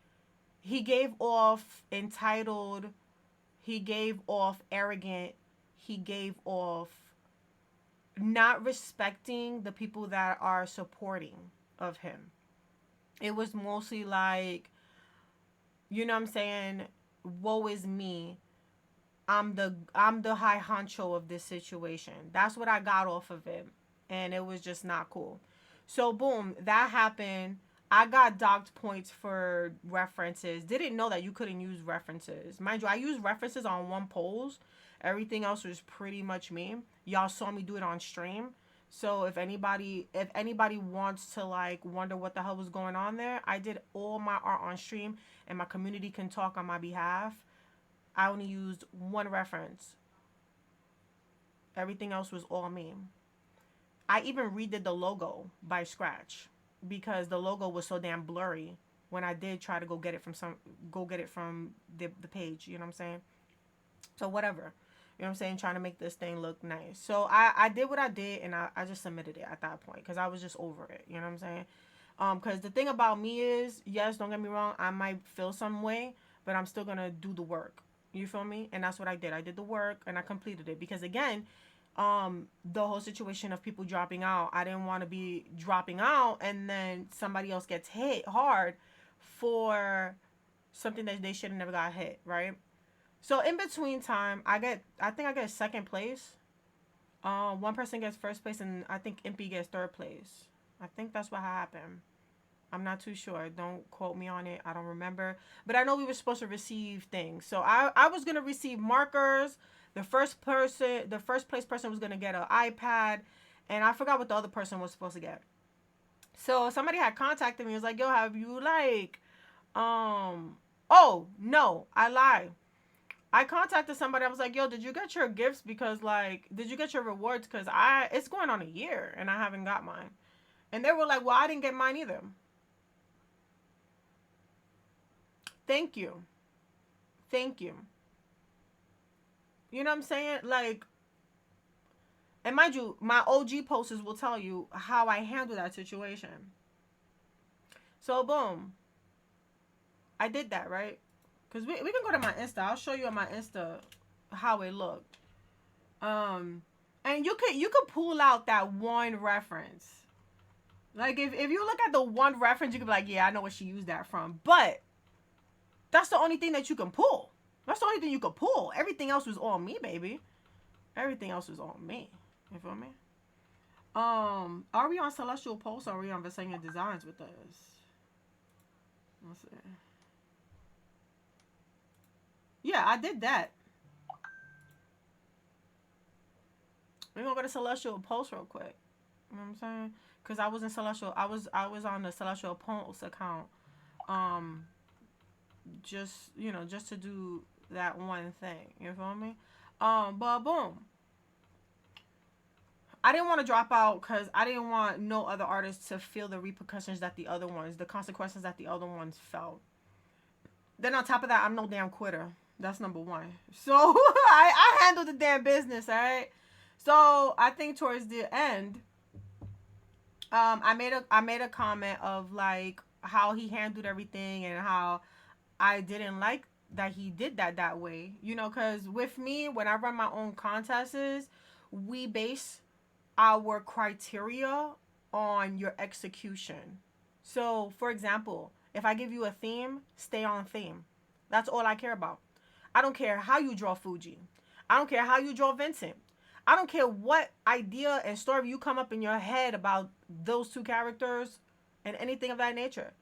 he gave off entitled, he gave off arrogant, he gave off not respecting the people that are supporting of him. It was mostly like, you know what I'm saying, woe is me. I'm the high honcho of this situation. That's what I got off of it. And it was just not cool. So boom, that happened. I got docked points for references. Didn't know that you couldn't use references. Mind you, I used references on one polls. Everything else was pretty much me. Y'all saw me do it on stream. So if anybody wants to like wonder what the hell was going on there, I did all my art on stream and my community can talk on my behalf. I only used one reference. Everything else was all me. I even redid the logo by scratch because the logo was so damn blurry when I did try to go get it from the page, you know what I'm saying? So whatever. You know what I'm saying? Trying to make this thing look nice. So I did what I did and I just submitted it at that point because I was just over it. You know what I'm saying? Because the thing about me is, yes, don't get me wrong, I might feel some way, but I'm still going to do the work. You feel me? And that's what I did. I did the work and I completed it because again, the whole situation of people dropping out, I didn't want to be dropping out and then somebody else gets hit hard for something that they should have never got hit, right? So in between time, I think I get second place. One person gets first place and I think Impy gets third place. I think that's what happened. I'm not too sure. Don't quote me on it. I don't remember. But I know we were supposed to receive things. So I was gonna receive markers. The first place person was gonna get an iPad, and I forgot what the other person was supposed to get. So somebody had contacted me. It was like, yo, have you like, oh no, I lied. I contacted somebody. I was like, yo, did you get your gifts? Because like, did you get your rewards? Because it's going on a year and I haven't got mine. And they were like, well, I didn't get mine either. Thank you. Thank you. You know what I'm saying? Like, and mind you, my OG posters will tell you how I handle that situation. So, boom. I did that, right? Because we can go to my Insta. I'll show you on my Insta how it looked. And you could pull out that one reference. Like, if you look at the one reference, you can be like, yeah, I know what she used that from. But that's the only thing that you can pull. That's the only thing you could pull. Everything else was on me, baby. Everything else was on me. You feel me? Are we on Celestial Pulse or are we on Vesenia Designs with us? Let's see. Yeah, I did that. We're gonna go to Celestial Pulse real quick. You know what I'm saying? Cause I was in Celestial. I was on the Celestial Pulse account. Just to do that one thing. You feel me? But boom. I didn't want to drop out because I didn't want no other artists to feel the repercussions that the consequences that the other ones felt. Then on top of that, I'm no damn quitter. That's number one. So I handle the damn business, all right? So I think towards the end, I made a comment of like how he handled everything and how I didn't like that he did that way. You know, because with me, when I run my own contests, we base our criteria on your execution. So, for example, if I give you a theme, stay on theme. That's all I care about. I don't care how you draw Fuji. I don't care how you draw Vincent. I don't care what idea and story you come up in your head about those two characters and anything of that nature.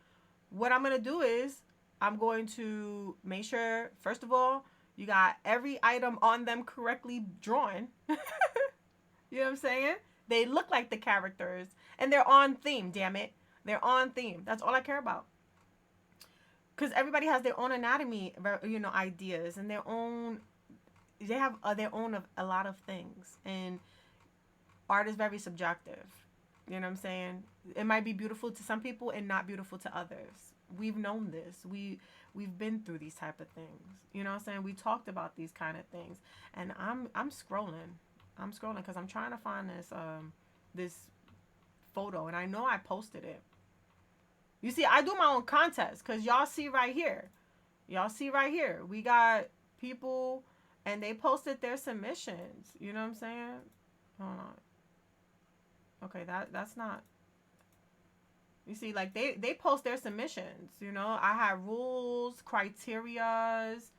What I'm going to do is I'm going to make sure, first of all, you got every item on them correctly drawn. You know what I'm saying? They look like the characters and they're on theme, damn it. They're on theme. That's all I care about. Because everybody has their own anatomy, ideas and their own. They have their own of a lot of things, and art is very subjective. You know what I'm saying? It might be beautiful to some people and not beautiful to others. We've known this. We've been through these type of things. You know what I'm saying? We talked about these kind of things, and I'm scrolling. I'm scrolling because I'm trying to find this photo, and I know I posted it. You see, I do my own contest because y'all see right here. Y'all see right here. We got people and they posted their submissions. You know what I'm saying? Hold on. Okay, that's not. You see, like they post their submissions. You know, I have rules, criterias.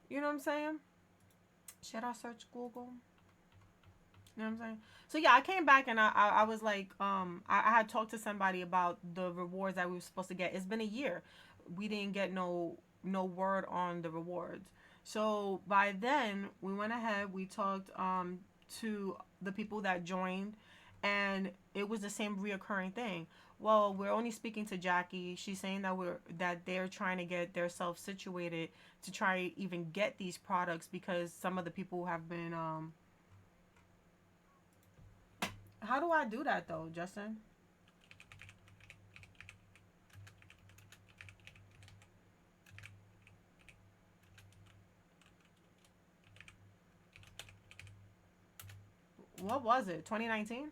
You know what I'm saying? Should I search Google? You know what I'm saying? So yeah, I came back and I was like, I had talked to somebody about the rewards that we were supposed to get. It's been a year. We didn't get no word on the rewards. So by then we went ahead, we talked to the people that joined, and it was the same reoccurring thing. Well, we're only speaking to Jackie. She's saying that they're trying to get themselves situated to try even get these products because some of the people have been how do I do that though, Justin? What was it? 2019?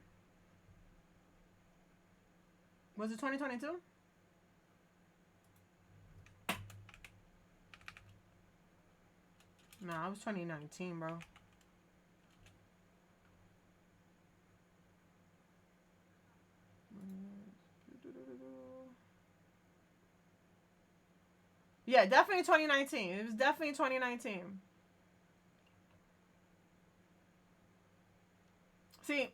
Was it 2022? Nah, it was 2019, bro. Yeah, definitely 2019. It was definitely 2019. See,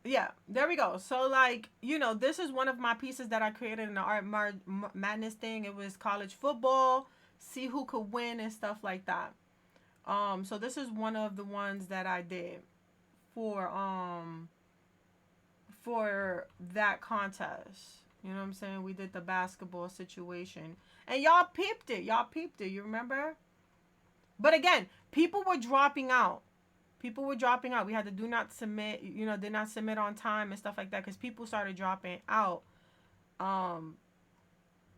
yeah, there we go. So, like, this is one of my pieces that I created in the madness thing. It was college football, see who could win and stuff like that. So this is one of the ones that I did for that contest. You know what I'm saying? We did the basketball situation. And y'all peeped it. Y'all peeped it. You remember? But again, people were dropping out. People were dropping out. We had to do not submit, did not submit on time and stuff like that because people started dropping out. Um,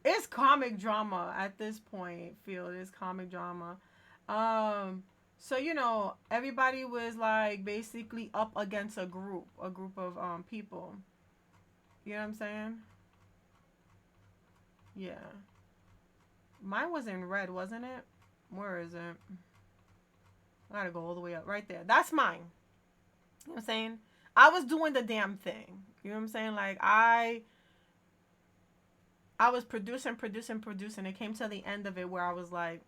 it's comic drama at this point, Field. It's comic drama. So, everybody was like basically up against a group of people. You know what I'm saying? Yeah. Mine was in red, wasn't it? Where is it? I gotta go all the way up. Right there. That's mine. You know what I'm saying? I was doing the damn thing. You know what I'm saying? Like, I was producing. It came to the end of it where I was like,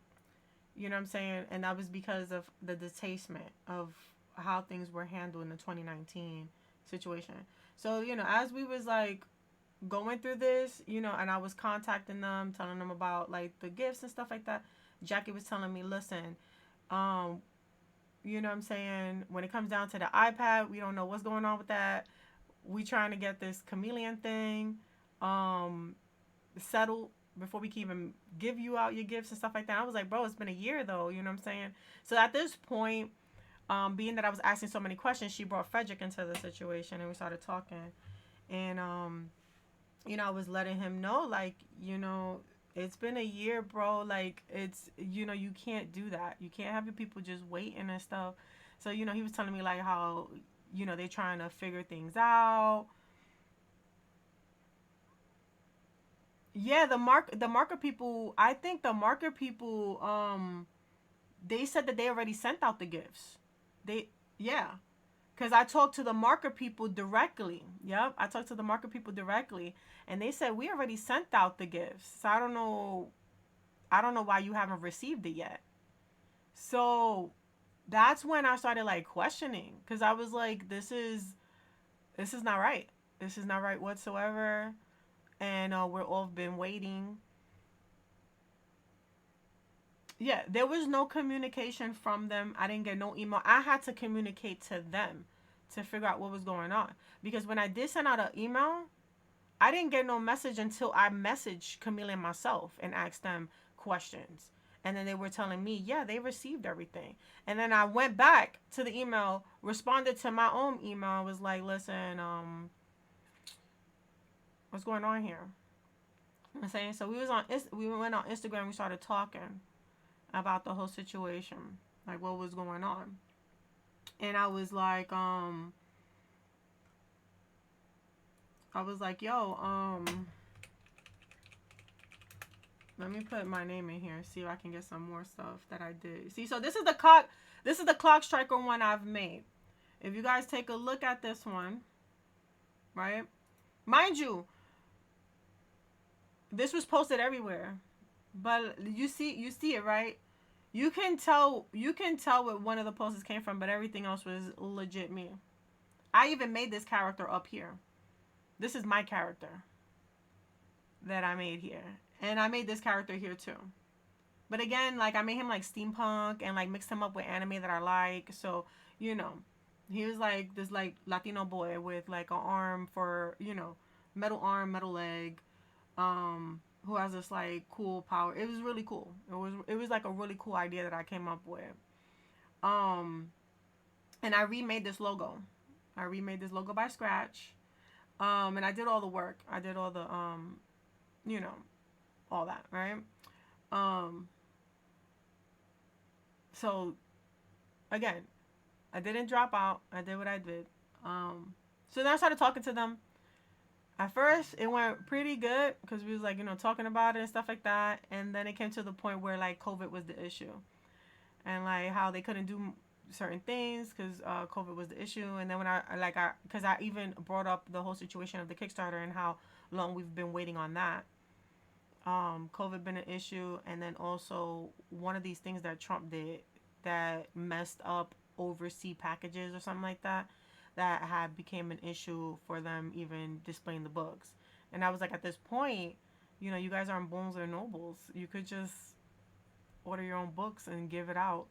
you know what I'm saying? And that was because of the distastement of how things were handled in the 2019 situation. So, as we was like going through this, and I was contacting them, telling them about like the gifts and stuff like that, Jackie was telling me, listen, you know what I'm saying? When it comes down to the iPad, we don't know what's going on with that. We trying to get this chameleon thing settled before we can even give you out your gifts and stuff like that. I was like, bro, it's been a year though. You know what I'm saying? So at this point, being that I was asking so many questions, she brought Frederick into the situation and we started talking. And, I was letting him know, like, it's been a year, bro. Like, it's, you can't do that. You can't have your people just waiting and stuff. So, he was telling me, like, how, they're trying to figure things out. Yeah, the marker people, I think the marker people, they said that they already sent out the gifts. Yeah. Because I talked to the market people directly. Yep, I talked to the market people directly, and they said we already sent out the gifts. So I don't know. I don't know why you haven't received it yet. So that's when I started like questioning, because I was like, this is not right. This is not right whatsoever. And we're all been waiting. Yeah, there was no communication from them. I didn't get no email. I had to communicate to them to figure out what was going on. Because when I did send out an email, I didn't get no message until I messaged Camille and myself and asked them questions. And then they were telling me, yeah, they received everything. And then I went back to the email, responded to my own email, was like, listen, what's going on here? I'm saying, so we went on Instagram, we started talking about the whole situation, like what was going on. And I was like, yo, let me put my name in here, see if I can get some more stuff that I did. See, so this is the clock striker one I've made. If you guys take a look at this one, right? Mind you, this was posted everywhere. But you see it, right? You can tell where one of the posts came from, but everything else was legit me. I even made this character up here. This is my character that I made here. And I made this character here too. But again, like I made him like steampunk and like mixed him up with anime that I like. So, you know, he was like this like Latino boy with like an arm for, metal arm, metal leg, who has this like cool power. It was really cool. It was like a really cool idea that I came up with. Um and I remade this logo. I remade this logo by scratch. And I did all the work. I did all the you know, all that, right? Um so again, I didn't drop out. I did what I did. So then I started talking to them. At first, it went pretty good because we was like, talking about it and stuff like that. And then it came to the point where like COVID was the issue, and like how they couldn't do certain things because COVID was the issue. And then when because I even brought up the whole situation of the Kickstarter and how long we've been waiting on that. COVID been an issue, and then also one of these things that Trump did that messed up overseas packages or something like that, that had became an issue for them even displaying the books. And I was like, at this point, you guys aren't Bones or Nobles. You could just order your own books and give it out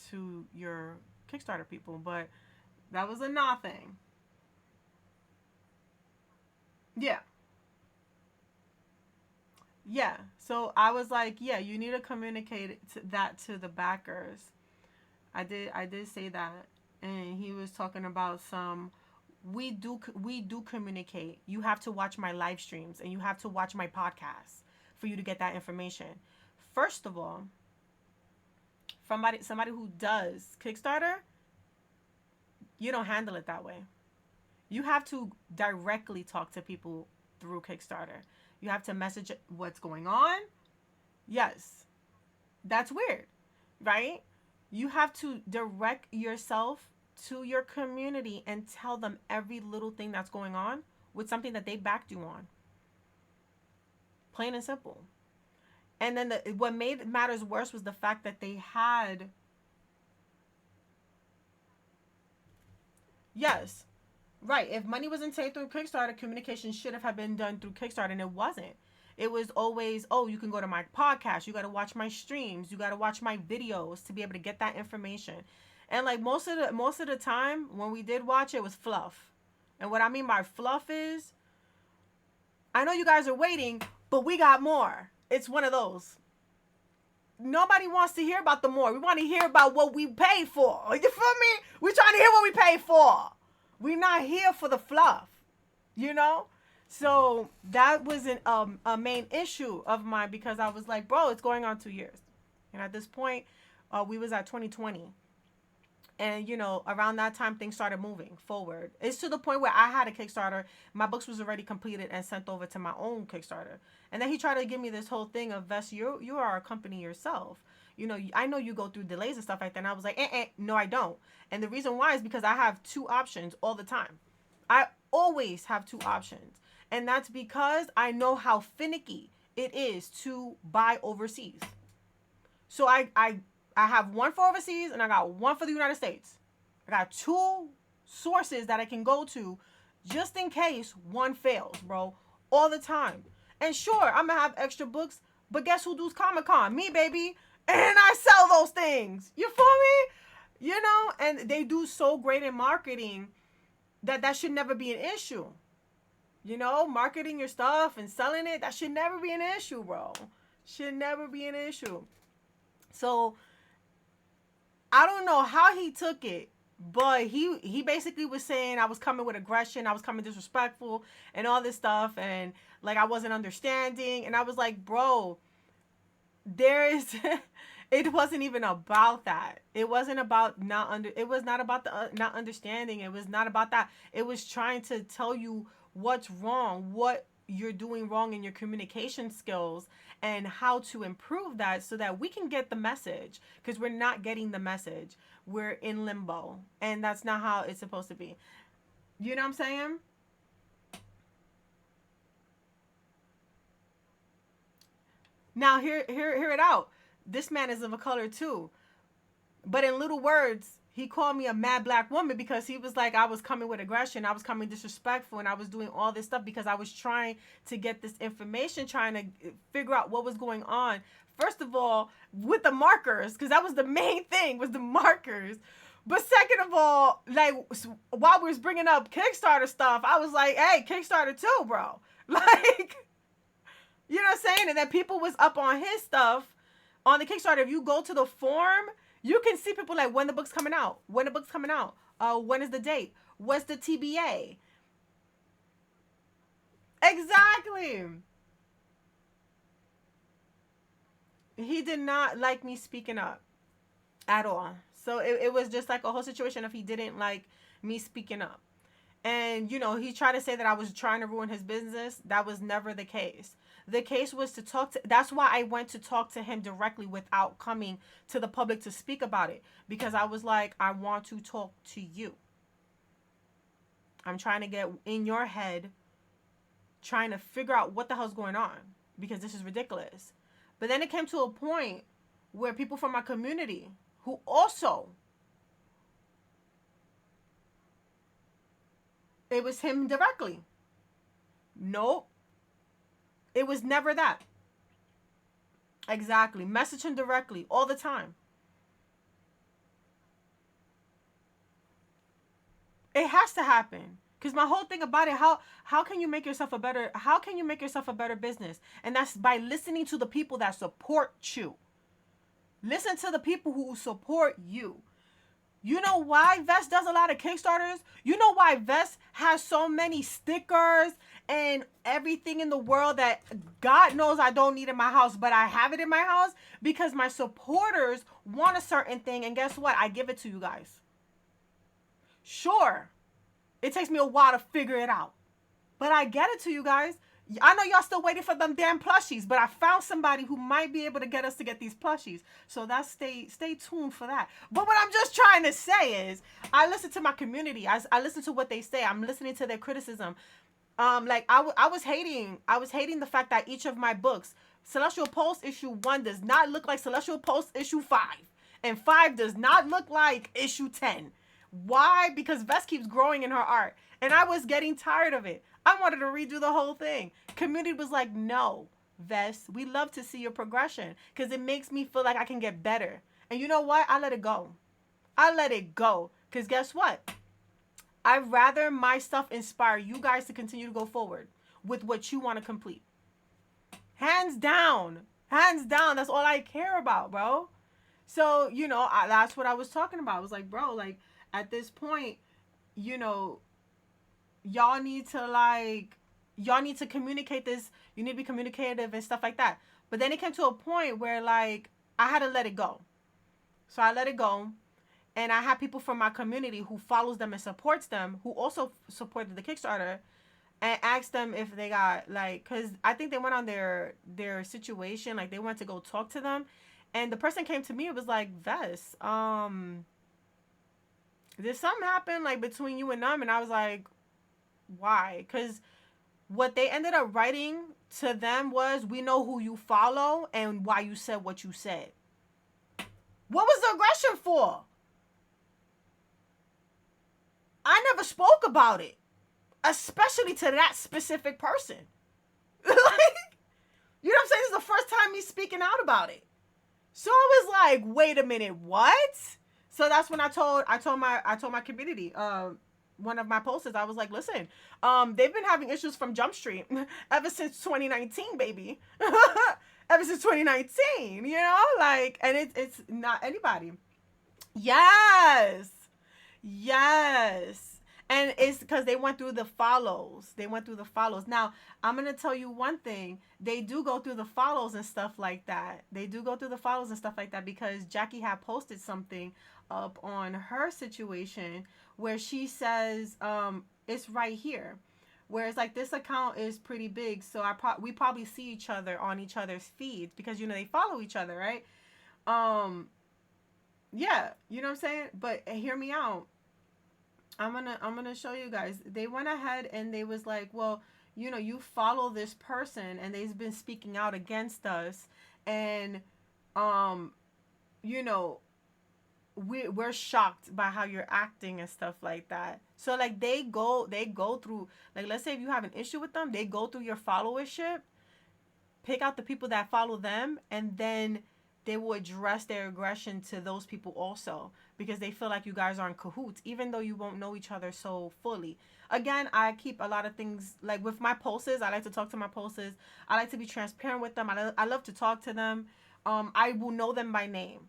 to your Kickstarter people. But that was a nah thing. Yeah. Yeah. So I was like, yeah, you need to communicate that to the backers. I did say that. And he was talking about some, we do communicate. You have to watch my live streams and you have to watch my podcasts for you to get that information. First of all, somebody who does Kickstarter, you don't handle it that way. You have to directly talk to people through Kickstarter. You have to message what's going on. Yes, that's weird, right? You have to direct yourself to your community and tell them every little thing that's going on with something that they backed you on. Plain and simple. And then what made matters worse was the fact that they had, yes, right. If money wasn't taken through Kickstarter, communication should have been done through Kickstarter, and it wasn't. It was always, oh, you can go to my podcast, you got to watch my streams, you got to watch my videos to be able to get that information. And like most of the time when we did watch, it was fluff. And what I mean by fluff is, I know you guys are waiting, but we got more. It's one of those. Nobody wants to hear about the more. We want to hear about what we paid for. You feel me? We're trying to hear what we paid for. We're not here for the fluff, So that was a main issue of mine, because I was like, bro, it's going on 2 years. And at this point, we was at 2020. And around that time things started moving forward. It's to the point where I had a Kickstarter, my books was already completed and sent over to my own Kickstarter. And then he tried to give me this whole thing of, Vess, you are a company yourself. I know you go through delays and stuff like that. And I was like, no, I don't. And the reason why is because I have two options all the time. I always have two options. And that's because I know how finicky it is to buy overseas. So I have one for overseas and I got one for the United States. I got two sources that I can go to just in case one fails, bro. All the time. And sure, I'm going to have extra books, but guess who does Comic-Con? Me, baby. And I sell those things. You feel me? And they do so great in marketing that should never be an issue. Marketing your stuff and selling it, that should never be an issue, bro. Should never be an issue. So, I don't know how he took it, but he basically was saying I was coming with aggression, I was coming disrespectful, and all this stuff, and like I wasn't understanding, and I was like, bro, it wasn't even about that. It wasn't about it was not about the not understanding. It was not about that. It was trying to tell you what's wrong, what you're doing wrong in your communication skills, and how to improve that so that we can get the message, because we're not getting the message. We're in limbo, and that's not how it's supposed to be. You know what I'm saying? Now hear it out. This man is of a color too. But in little words, he called me a mad black woman because he was like, I was coming with aggression, I was coming disrespectful, and I was doing all this stuff because I was trying to get this information, trying to figure out what was going on. First of all, with the markers, because that was the main thing, was the markers. But second of all, like, while we was bringing up Kickstarter stuff, I was like, hey, Kickstarter too, bro. Like, you know what I'm saying? And then people was up on his stuff on the Kickstarter. If you go to the forum, you can see people like, when the book's coming out, when the book's coming out, when is the date, what's the TBA. Exactly. He did not like me speaking up at all. So it was just like a whole situation of he didn't like me speaking up. And, he tried to say that I was trying to ruin his business. That was never the case. The case was to talk to, that's why I went to talk to him directly without coming to the public to speak about it. Because I was like, I want to talk to you. I'm trying to get in your head, trying to figure out what the hell's going on. Because this is ridiculous. But then it came to a point where people from my community who also, it was him directly. Nope. It was never that. Exactly. Message him directly all the time. It has to happen. Because my whole thing about it, how can you make yourself a better business? And that's by listening to the people that support you. Listen to the people who support you. You know why Vess does a lot of Kickstarters? You know why Vess has so many stickers and everything in the world that God knows I don't need in my house, but I have it in my house? Because my supporters want a certain thing, and guess what? I give it to you guys. Sure, it takes me a while to figure it out, but I get it to you guys. I know y'all still waiting for them damn plushies, but I found somebody who might be able to get us to get these plushies. So that's stay tuned for that. But what I'm just trying to say is, I listen to my community. I listen to what they say. I'm listening to their criticism. Like I was hating the fact that each of my books, Celestial Post issue 1 does not look like Celestial Post issue 5, and 5 does not look like issue 10. Why? Because Vess keeps growing in her art, and I was getting tired of it. I wanted to redo the whole thing. Community was like, no, Vess, we love to see your progression because it makes me feel like I can get better. And you know what? I let it go. I let it go because guess what? I'd rather my stuff inspire you guys to continue to go forward with what you want to complete. Hands down. Hands down. That's all I care about, bro. So, that's what I was talking about. I was like, bro, like, at this point, y'all need to communicate this. You need to be communicative and stuff like that. But then it came to a point where, like, I had to let it go. So I let it go. And I have people from my community who follows them and supports them, who also supported the Kickstarter, and asked them if they got like, because I think they went on their situation, like they went to go talk to them, and the person came to me and was like, Vess, did something happen like between you and them? And I was like, why? Because what they ended up writing to them was, we know who you follow and why you said what you said. What was the aggression for? I never spoke about it, especially to that specific person. Like, you know what I'm saying? This is the first time me speaking out about it. So I was like, wait a minute, what? So that's when I told my community, one of my posters, I was like, listen, they've been having issues from Jump Street ever since 2019, baby. Ever since 2019, you know, like, and it's not anybody. Yes. Yes. And it's because they went through the follows. They went through the follows. Now, I'm going to tell you one thing. They do go through the follows and stuff like that. They do go through the follows and stuff like that because Jackie had posted something up on her situation where she says, it's right here. Whereas like this account is pretty big, so we probably see each other on each other's feeds because you know they follow each other, right? Um, yeah, you know what I'm saying? But hear me out. I'm gonna show you guys. They went ahead and they was like, well, you know, you follow this person and they've been speaking out against us, and um, you know, we're shocked by how you're acting and stuff like that. So like they go through, like, let's say if you have an issue with them, they go through your followership, pick out the people that follow them, and then they will address their aggression to those people also because they feel like you guys are in cahoots, even though you won't know each other so fully. Again, I keep a lot of things like with my posts. I like to talk to my posts. I like to be transparent with them. I love to talk to them. I will know them by name.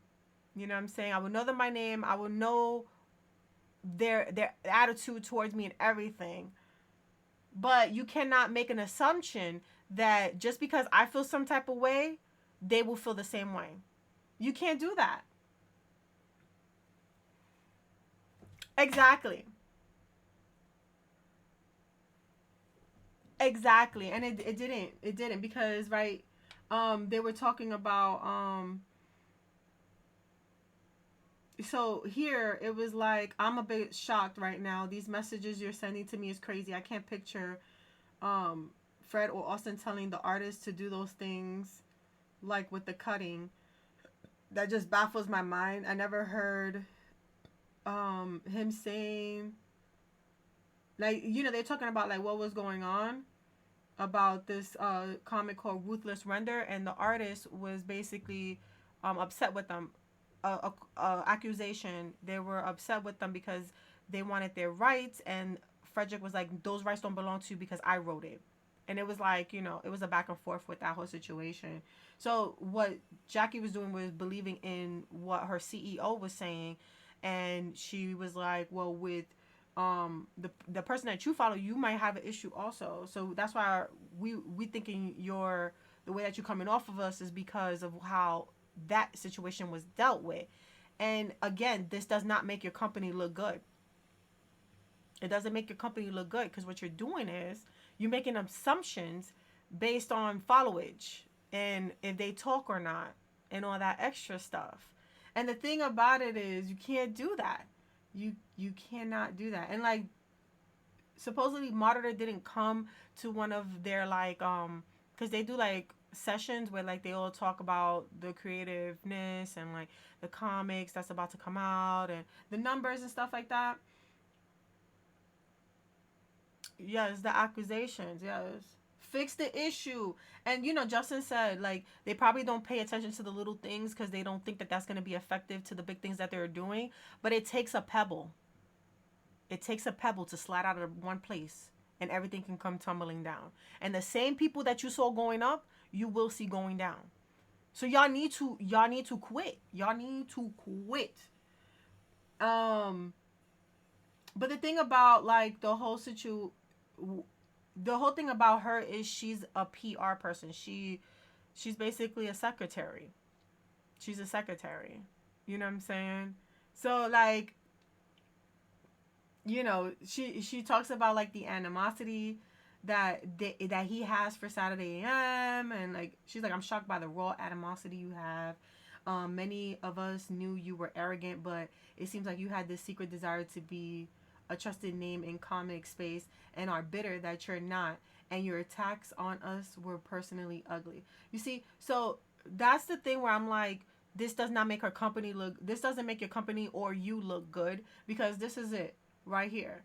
You know what I'm saying? I will know them by name. I will know their attitude towards me and everything. But you cannot make an assumption that just because I feel some type of way, they will feel the same way. You can't do that. Exactly. Exactly. And it didn't because right, they were talking about so here it was like, I'm a bit shocked right now. These messages you're sending to me is crazy. I can't picture Fred or Austin telling the artist to do those things like with the cutting. That just baffles my mind. I never heard him saying, like, you know, they're talking about like what was going on about this comic called Ruthless Render, and the artist was basically upset with them. Accusation. They were upset with them because they wanted their rights, and Frederick was like, those rights don't belong to you because I wrote it. And it was like, you know, it was a back and forth with that whole situation. So what Jackie was doing was believing in what her CEO was saying, and she was like, well, with the person that you follow, you might have an issue also. So that's why we thinking you're, the way that you're coming off of us is because of how that situation was dealt with. And again, this does not make your company look good. It doesn't make your company look good because what you're doing is you're making assumptions based on followage and if they talk or not and all that extra stuff. And the thing about it is you can't do that. You cannot do that. And like supposedly Monitor didn't come to one of their like because they do like sessions where like they all talk about the creativeness and like the comics that's about to come out and the numbers and stuff like that. Yes, the accusations. Yes. Fix the issue. And, you know, Justin said, like, they probably don't pay attention to the little things because they don't think that that's going to be effective to the big things that they're doing. But it takes a pebble. It takes a pebble to slide out of one place and everything can come tumbling down. And the same people that you saw going up, you will see going down. So y'all need to quit. Y'all need to quit. Um, but the thing about like the whole thing about her is she's a PR person. She's basically a secretary. She's a secretary. You know what I'm saying? So like, she talks about like the animosity that he has for Saturday AM, and like she's like, I'm shocked by the raw animosity you have. Many of us knew you were arrogant, but it seems like you had this secret desire to be a trusted name in comic space and are bitter that you're not. And your attacks on us were personally ugly. You see, so that's the thing where I'm like, this does not make this doesn't make your company or you look good, because this is it right here.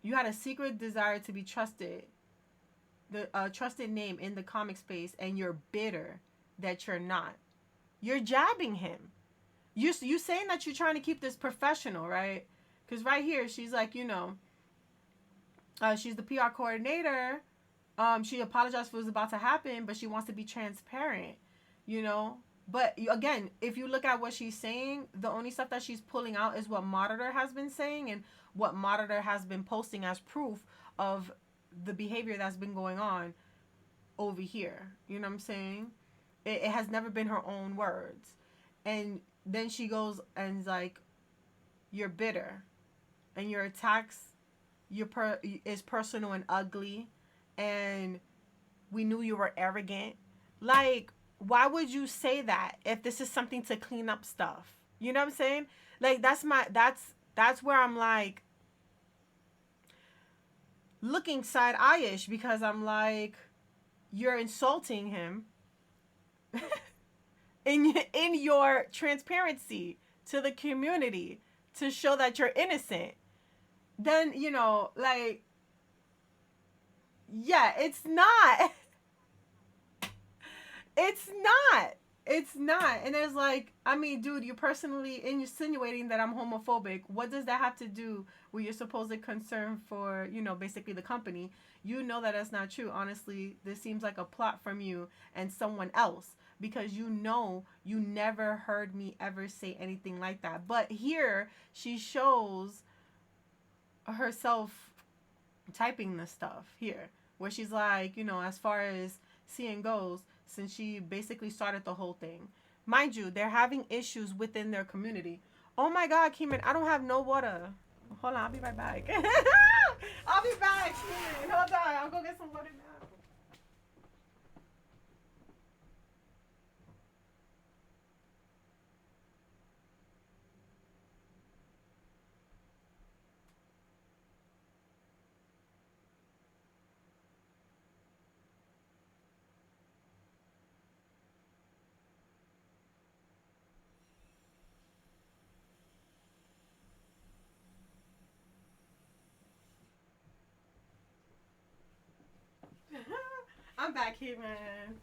You had a secret desire to be trusted, the trusted name in the comic space, and you're bitter that you're not. You're jabbing him. You saying that you're trying to keep this professional, right? Because right here, she's like, she's the PR coordinator. She apologized for what was about to happen, but she wants to be transparent, you know. But again, if you look at what she's saying, the only stuff that she's pulling out is what Monitor has been saying and what Monitor has been posting as proof of the behavior that's been going on over here. You know what I'm saying? It has never been her own words. And then she goes and like, you're bitter, and your attacks is personal and ugly, and we knew you were arrogant. Like, why would you say that if this is something to clean up stuff? You know what I'm saying? Like, that's where I'm like looking side eye-ish, because I'm like, you're insulting him in your transparency to the community to show that you're innocent. Then, like, yeah, it's not. It's not. It's not. And it's like, I mean, dude, you're personally insinuating that I'm homophobic. What does that have to do with your supposed concern for, basically the company? You know that that's not true. Honestly, this seems like a plot from you and someone else, because you never heard me ever say anything like that. But here she shows herself typing this stuff here, where she's like, as far as seeing goes, since she basically started the whole thing. Mind you, they're having issues within their community. Oh my God, Keeman, I don't have no water. Hold on, I'll be right back. I'll be back, Keeman. Hold on, I'll go get some water now. I'm back here, man.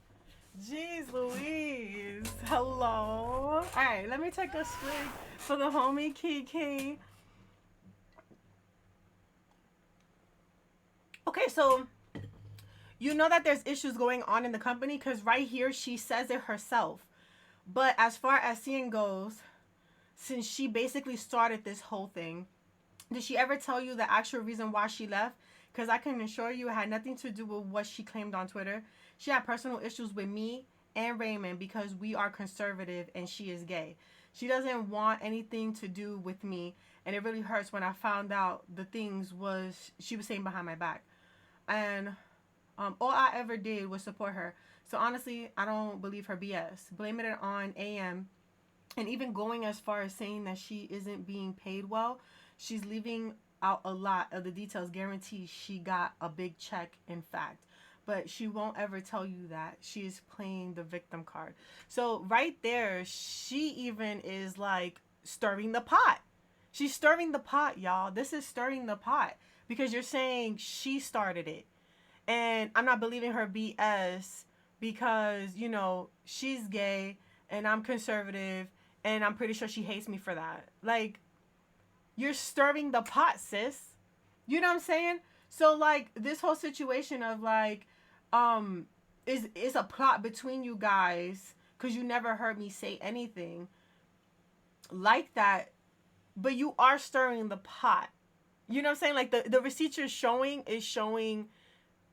Jeez Louise. Hello. Alright, let me take a swig for the homie Kiki. Okay, so you know that there's issues going on in the company, because right here she says it herself. But as far as seeing goes, since she basically started this whole thing, did she ever tell you the actual reason why she left? Because I can assure you it had nothing to do with what she claimed on Twitter. She had personal issues with me and Raymond because we are conservative and she is gay. She doesn't want anything to do with me, and it really hurts when I found out the things she was saying behind my back. And all I ever did was support her. So honestly, I don't believe her BS. Blaming it on AM, and even going as far as saying that she isn't being paid well, she's leaving out a lot of the details. Guarantee she got a big check, in fact. But she won't ever tell you that. She is playing the victim card. So right there, she even is like stirring the pot. She's stirring the pot, y'all. This is stirring the pot, because you're saying she started it. And I'm not believing her BS, because, she's gay and I'm conservative, and I'm pretty sure she hates me for that. Like, you're stirring the pot, sis. You know what I'm saying? So, like, this whole situation of, like, is a plot between you guys, because you never heard me say anything like that, but you are stirring the pot. You know what I'm saying? Like, the receipts you're showing is showing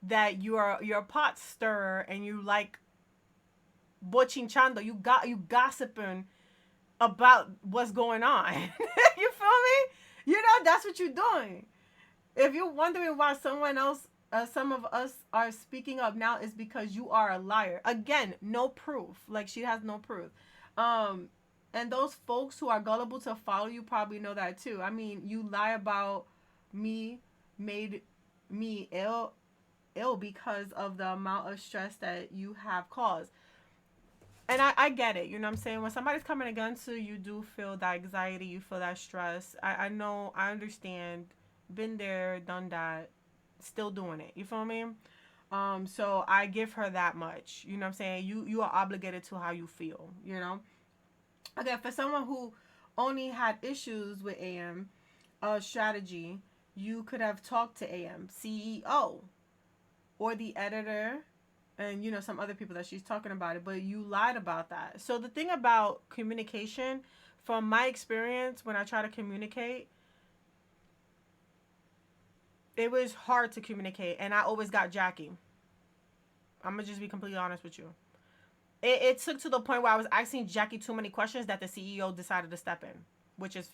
that you're a pot stirrer, and you like bochinchando. You gossiping about what's going on. You feel me? That's what you're doing. If you're wondering why some of us are speaking up now, is because you are a liar. Again, no proof. Like, she has no proof. Um, and those folks who are gullible to follow you probably know that too. I mean, you lie about me made me ill because of the amount of stress that you have caused. And I get it, you know what I'm saying? When somebody's coming against you, you do feel that anxiety, you feel that stress. I know, I understand. Been there, done that, still doing it. You feel me? So I give her that much. You know what I'm saying? You are obligated to how you feel, you know? Okay, for someone who only had issues with AM strategy, you could have talked to AM CEO or the editor and some other people that she's talking about it, but you lied about that. So the thing about communication, from my experience, when I try to communicate, it was hard to communicate, and I always got Jackie. I'm gonna just be completely honest with you. It took to the point where I was asking Jackie too many questions that the CEO decided to step in, which is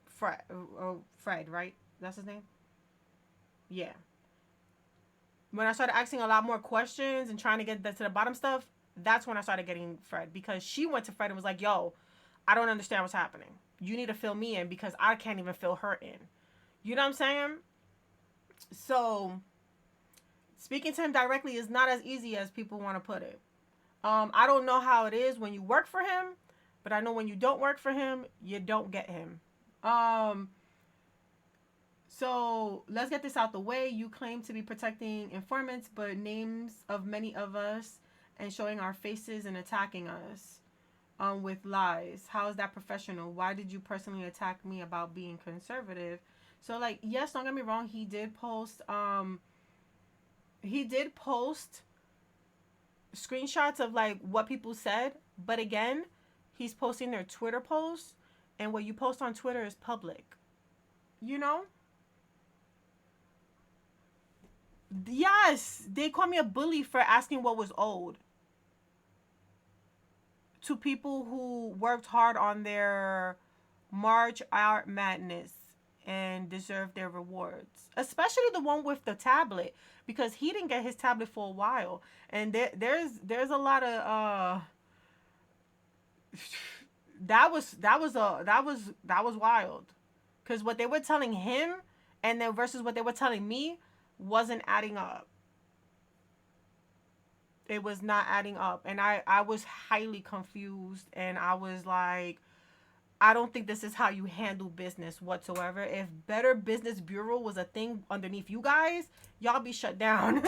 Fred, right? That's his name? Yeah. When I started asking a lot more questions and trying to get to the bottom stuff, that's when I started getting Fred, because she went to Fred and was like, yo, I don't understand what's happening. You need to fill me in because I can't even fill her in. You know what I'm saying? So speaking to him directly is not as easy as people want to put it. I don't know how it is when you work for him, but I know when you don't work for him, you don't get him. So let's get this out the way. You claim to be protecting informants, but names of many of us and showing our faces and attacking us with lies. How is that professional? Why did you personally attack me about being conservative? So, like, yes, don't get me wrong. He did post screenshots of like what people said, but again, he's posting their Twitter posts, and what you post on Twitter is public. You know? Yes, they call me a bully for asking what was old to people who worked hard on their March Art Madness and deserve their rewards, especially the one with the tablet, because he didn't get his tablet for a while, and there's a lot of that was wild, because what they were telling him and then versus what they were telling me wasn't adding up. It was not adding up, and I was highly confused, and I was like, I don't think this is how you handle business whatsoever. If Better Business Bureau was a thing underneath you guys, y'all be shut down.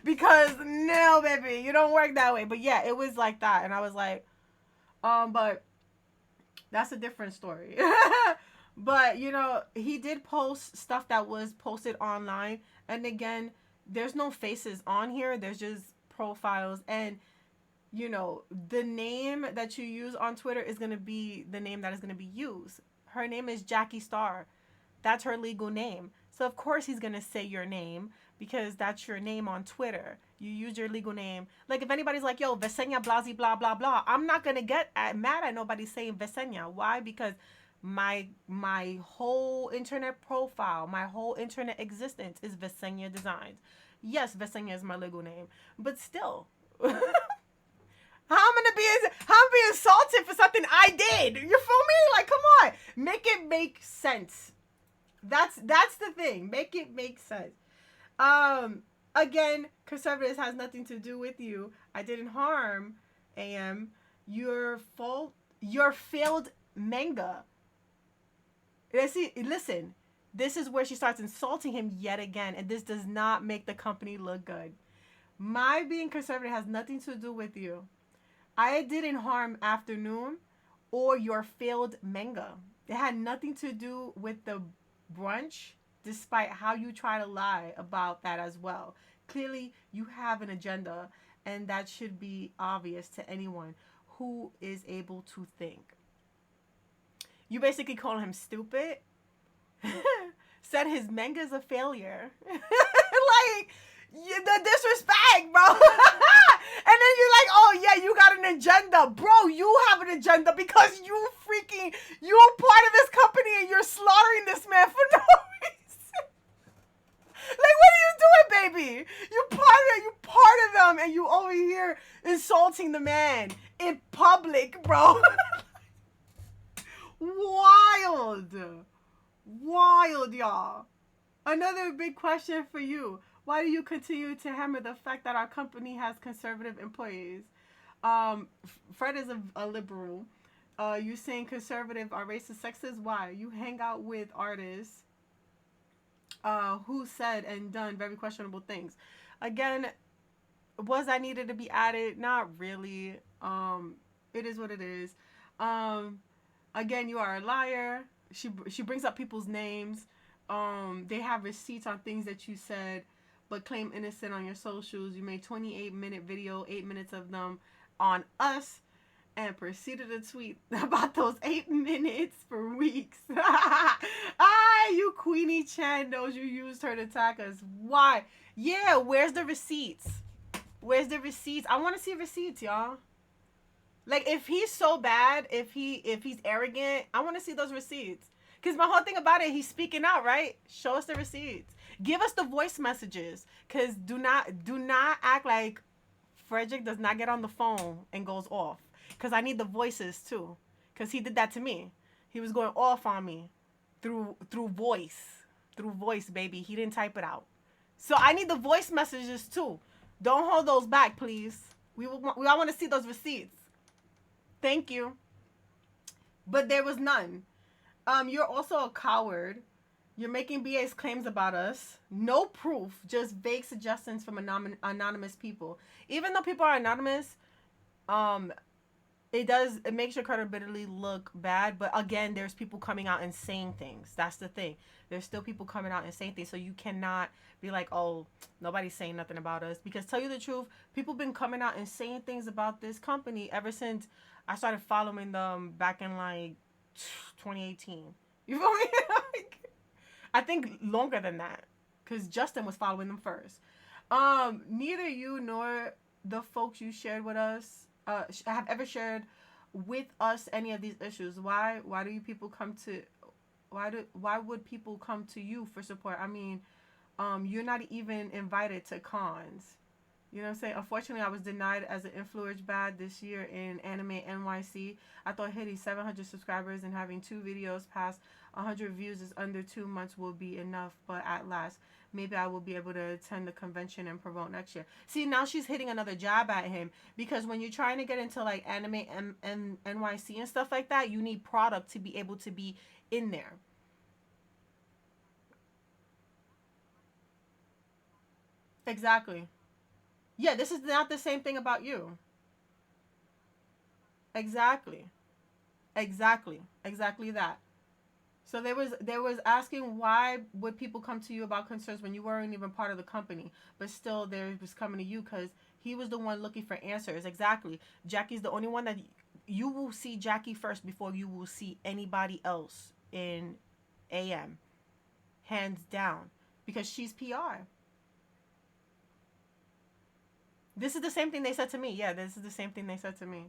Because no, baby, you don't work that way. But yeah, it was like that. And I was like, but that's a different story. But, he did post stuff that was posted online. And again, there's no faces on here. There's just profiles. And the name that you use on Twitter is going to be the name that is going to be used. Her name is Jackie Star. That's her legal name. So, of course, he's going to say your name because that's your name on Twitter. You use your legal name. Like, if anybody's like, yo, Vesenia Blasi, blah, blah, blah, I'm not going to get mad at nobody saying Vesenia. Why? Because my whole internet profile, my whole internet existence is Vesenia Designs. Yes, Vesenia is my legal name. But still... How I'm being assaulted for something I did. You feel me? Like, come on. Make it make sense. That's the thing. Make it make sense. Again, conservatives has nothing to do with you. I didn't harm AM. Your failed manga. Listen, this is where she starts insulting him yet again, and this does not make the company look good. My being conservative has nothing to do with you. I didn't harm Afternoon or your failed manga. It had nothing to do with the brunch, despite how you try to lie about that as well. Clearly, you have an agenda, and that should be obvious to anyone who is able to think. You basically call him stupid, said his manga is a failure. Like, the disrespect, bro. And then you're like, oh yeah, you got an agenda. Bro, you have an agenda because you're part of this company and you're slaughtering this man for no reason. Like, what are you doing, baby? You part of them and you over here insulting the man in public, bro. Wild. Wild, y'all. Another big question for you. Why do you continue to hammer the fact that our company has conservative employees? Fred is a liberal. You saying conservative are racist, sexist? Why? You hang out with artists who said and done very questionable things. Again, was that needed to be added? Not really. It is what it is. Again, you are a liar. She brings up people's names. They have receipts on things that you said, but claim innocent on your socials. You made 28-minute video, 8 minutes of them on us, and proceeded to tweet about those 8 minutes for weeks. You Queenie Chan knows you used her to attack us. Why? Yeah, where's the receipts? Where's the receipts? I want to see receipts, y'all. Like, if he's so bad, if he's arrogant, I want to see those receipts. Because my whole thing about it, he's speaking out, right? Show us the receipts. Give us the voice messages. Because do not act like Frederick does not get on the phone and goes off. Because I need the voices, too. Because he did that to me. He was going off on me through voice. Through voice, baby. He didn't type it out. So I need the voice messages, too. Don't hold those back, please. We all want to see those receipts. Thank you. But there was none. You're also a coward. You're making BS claims about us. No proof, just vague suggestions from anonymous people. Even though people are anonymous, it makes your credibility look bad. But again, there's people coming out and saying things. That's the thing. There's still people coming out and saying things. So you cannot be like, oh, nobody's saying nothing about us. Because tell you the truth, people been coming out and saying things about this company ever since I started following them back in like 2018. You feel me? Like, I think longer than that, because Justin was following them first. Neither you nor the folks you shared with us have ever shared with us any of these issues. Why do people come to? Why would people come to you for support? I mean, you're not even invited to cons. You know what I'm saying? Unfortunately, I was denied as an influencer badge this year in Anime NYC. I thought hitting 700 subscribers and having 2 videos past 100 views is under 2 months will be enough. But at last, maybe I will be able to attend the convention and promote next year. See, now she's hitting another jab at him. Because when you're trying to get into like Anime NYC and stuff like that, you need product to be able to be in there. Exactly. Yeah, this is not the same thing about you. Exactly. Exactly that. So there was asking why would people come to you about concerns when you weren't even part of the company, but still there was coming to you because he was the one looking for answers. Exactly. Jackie's the only one that you will see Jackie first before you will see anybody else in AM, hands down, because she's PR. This is the same thing they said to me. Yeah, this is the same thing they said to me.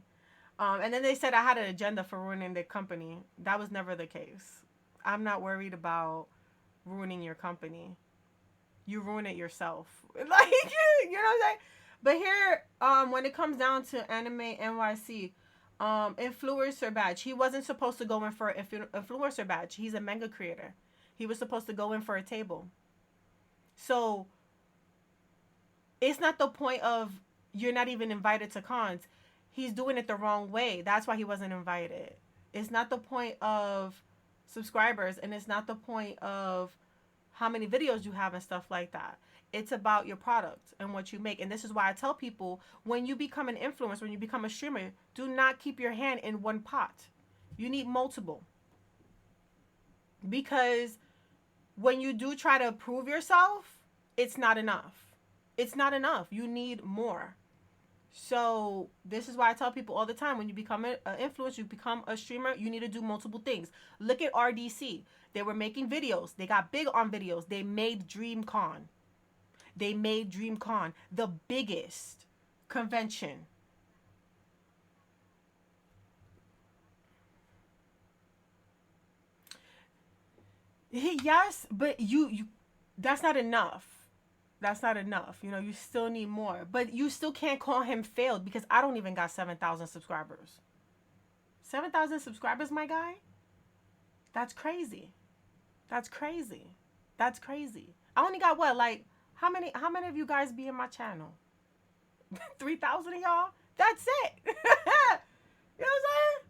And then they said I had an agenda for ruining the company. That was never the case. I'm not worried about ruining your company. You ruin it yourself. Like, you know what I'm saying? But here, when it comes down to Anime NYC, influencer badge. He wasn't supposed to go in for influencer badge. He's a manga creator. He was supposed to go in for a table. So it's not the point of you're not even invited to cons. He's doing it the wrong way. That's why he wasn't invited. It's not the point of subscribers, and it's not the point of how many videos you have and stuff like that. It's about your product and what you make. And this is why I tell people, when you become an influencer, when you become a streamer, do not keep your hand in one pot. You need multiple. Because when you do try to prove yourself, it's not enough. It's not enough. You need more. So this is why I tell people all the time, when you become an influencer, you become a streamer, you need to do multiple things. Look at RDC. They were making videos. They got big on videos. They made DreamCon. The biggest convention. Yes, but you that's not enough. That's not enough. You know, you still need more. But you still can't call him failed because I don't even got 7,000 subscribers. 7,000 subscribers, my guy? That's crazy. That's crazy. That's crazy. I only got what? Like how many of you guys be in my channel? 3,000 of y'all? That's it. You know what I'm saying?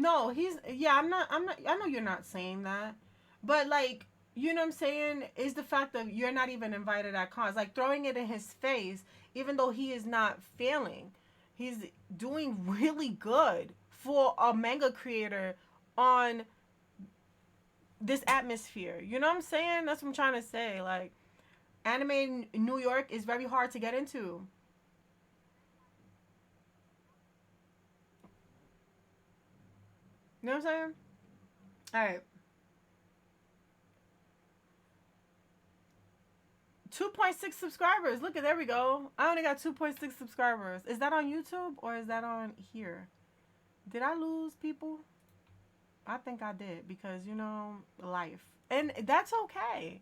No, he's yeah, I'm not I know you're not saying that. But like, you know what I'm saying, is the fact that you're not even invited at cons. Like throwing it in his face, even though he is not failing. He's doing really good for a manga creator on this atmosphere. You know what I'm saying? That's what I'm trying to say. Like, anime in New York is very hard to get into. You know what I'm saying? All right. 2.6 subscribers. Look at there we go. I only got 2.6 subscribers. Is that on YouTube or is that on here? Did I lose people? I think I did because you know life, and that's okay.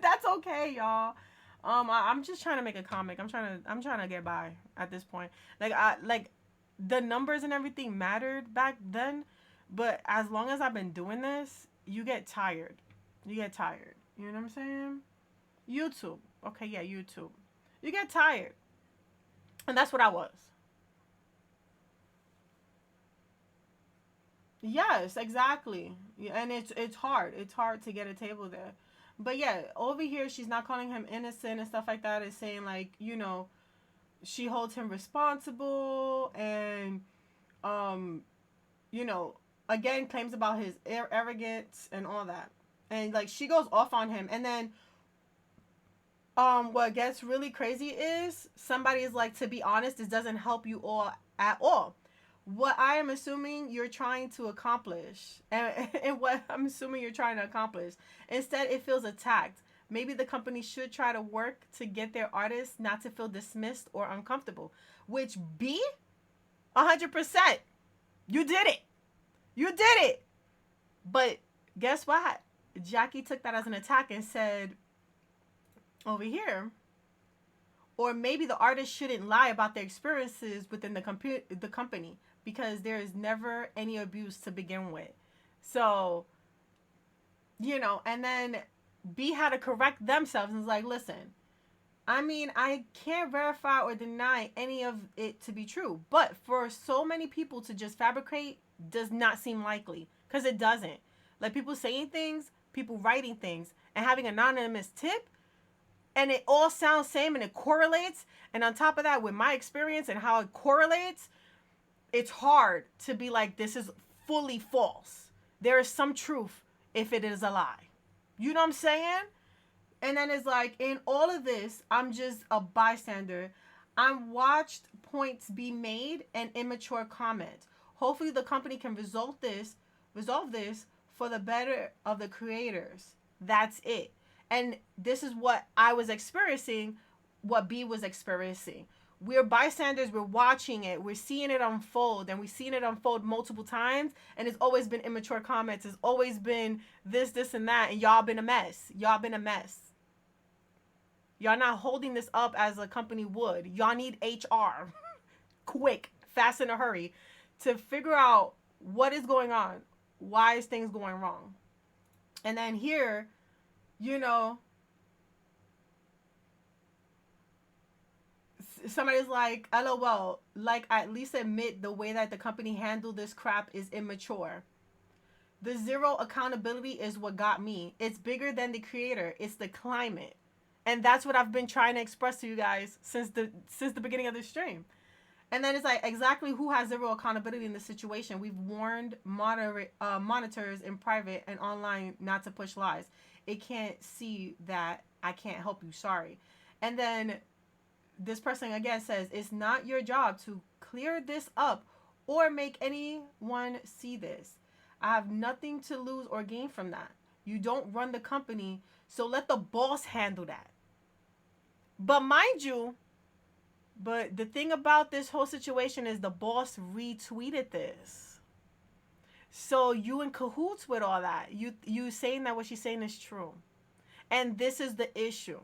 That's okay, y'all. I'm just trying to make a comic. I'm trying to get by at this point. Like the numbers and everything mattered back then, but as long as I've been doing this, you get tired. You get tired. You know what I'm saying? YouTube. Okay, yeah, YouTube. You get tired, and that's what I was. Yes, exactly. Yeah, and it's hard. It's hard to get a table there. But yeah, over here she's not calling him innocent and stuff like that. It's saying like, you know, she holds him responsible and um, you know, again claims about his arrogance and all that. And like she goes off on him and then what gets really crazy is somebody is like, to be honest, this doesn't help you all at all. What I am assuming you're trying to accomplish, and what I'm assuming you're trying to accomplish, instead it feels attacked. Maybe the company should try to work to get their artists not to feel dismissed or uncomfortable. Which B, 100%, you did it. You did it. But guess what? Jackie took that as an attack and said, over here, or maybe the artist shouldn't lie about their experiences within the company because there is never any abuse to begin with. So, you know, and then B had to correct themselves and was like, listen, I mean, I can't verify or deny any of it to be true, but for so many people to just fabricate does not seem likely because it doesn't. Like people saying things, people writing things, and having an anonymous tip, and it all sounds same and it correlates. And on top of that, with my experience and how it correlates, it's hard to be like, this is fully false. There is some truth if it is a lie. You know what I'm saying? And then it's like, in all of this, I'm just a bystander. I'm watched points be made and immature comments. Hopefully the company can resolve this for the better of the creators. That's it. And this is what I was experiencing, what B was experiencing. We're bystanders, we're watching it, we're seeing it unfold, and we've seen it unfold multiple times, and it's always been immature comments, it's always been this, and that, and y'all been a mess. Y'all been a mess. Y'all not holding this up as a company would. Y'all need HR. Quick, fast, in a hurry to figure out what is going on. Why is things going wrong? And then here, you know, somebody's like, LOL, like at least admit the way that the company handled this crap is immature. The zero accountability is what got me. It's bigger than the creator. It's the climate. And that's what I've been trying to express to you guys since the beginning of this stream. And then it's like, exactly who has zero accountability in this situation? We've warned monitors in private and online not to push lies. It can't see that I can't help you. Sorry. And then this person again says, it's not your job to clear this up or make anyone see this. I have nothing to lose or gain from that. You don't run the company, so let the boss handle that. But mind you, but the thing about this whole situation is the boss retweeted this. So you in cahoots with all that. You saying that what she's saying is true. And this is the issue.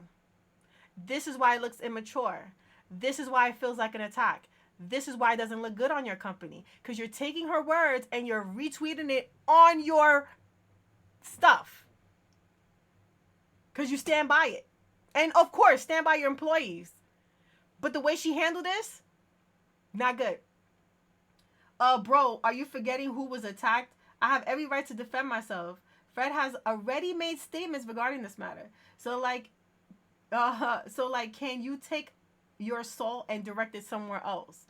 This is why it looks immature. This is why it feels like an attack. This is why it doesn't look good on your company. Because you're taking her words and you're retweeting it on your stuff. Because you stand by it. And of course, stand by your employees. But the way she handled this, not good. Bro, are you forgetting who was attacked? I have every right to defend myself. Fred has already made statements regarding this matter. So can you take your assault and direct it somewhere else?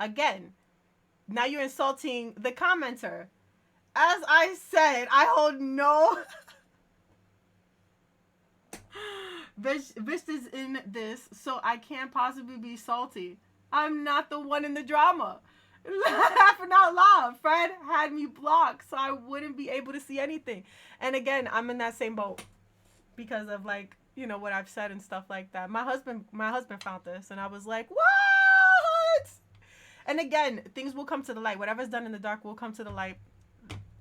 Again, now you're insulting the commenter. As I said, I hold no bitch is in this, so I can't possibly be salty. I'm not the one in the drama. Laughing out loud. Fred had me blocked, so I wouldn't be able to see anything. And again, I'm in that same boat because of what I've said and stuff like that. My husband found this, and I was like, what? And again, things will come to the light. Whatever's done in the dark will come to the light,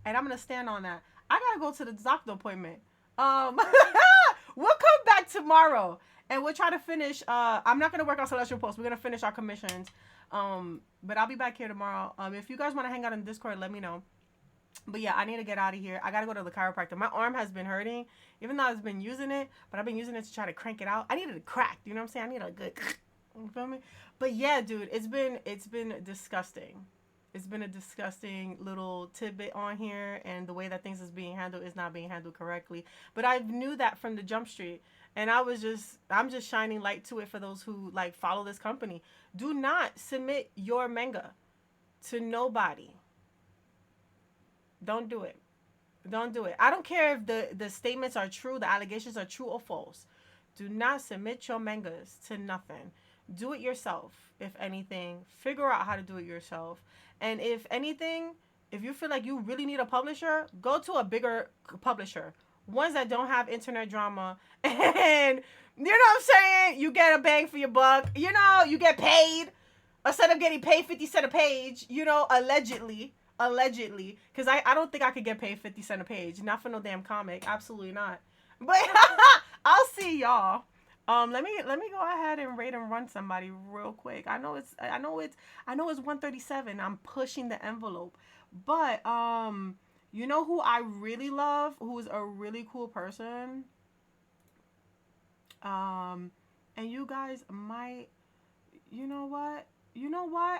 and I'm gonna stand on that. I gotta go to the doctor appointment. We'll come back tomorrow, and we'll try to finish. I'm not gonna work on Celestial Post. We're gonna finish our commissions. But I'll be back here tomorrow. If you guys want to hang out in Discord, let me know. But yeah, I need to get out of here. I gotta go to the chiropractor. My arm has been hurting, even though I've been using it. But I've been using it to try to crank it out. I needed it cracked. You know what I'm saying? I need a good. You feel me? But yeah, dude, it's been disgusting. It's been a disgusting little tidbit on here, and the way that things is being handled is not being handled correctly. But I knew that from the jump street, and I'm just shining light to it for those who follow this company. Do not submit your manga to nobody. Don't do it. Don't do it. I don't care if the statements are true, the allegations are true or false. Do not submit your mangas to nothing. Do it yourself, if anything. Figure out how to do it yourself. And if anything, if you feel like you really need a publisher, go to a bigger publisher. Ones that don't have internet drama. And, you know what I'm saying? You get a bang for your buck. You get paid. Instead of getting paid 50 cents a page, allegedly. Because I don't think I could get paid 50 cents a page. Not for no damn comic. Absolutely not. But I'll see y'all. Let me go ahead and rate and run somebody real quick. I know it's 137. I'm pushing the envelope. But you know who I really love, who is a really cool person? And you guys might, you know what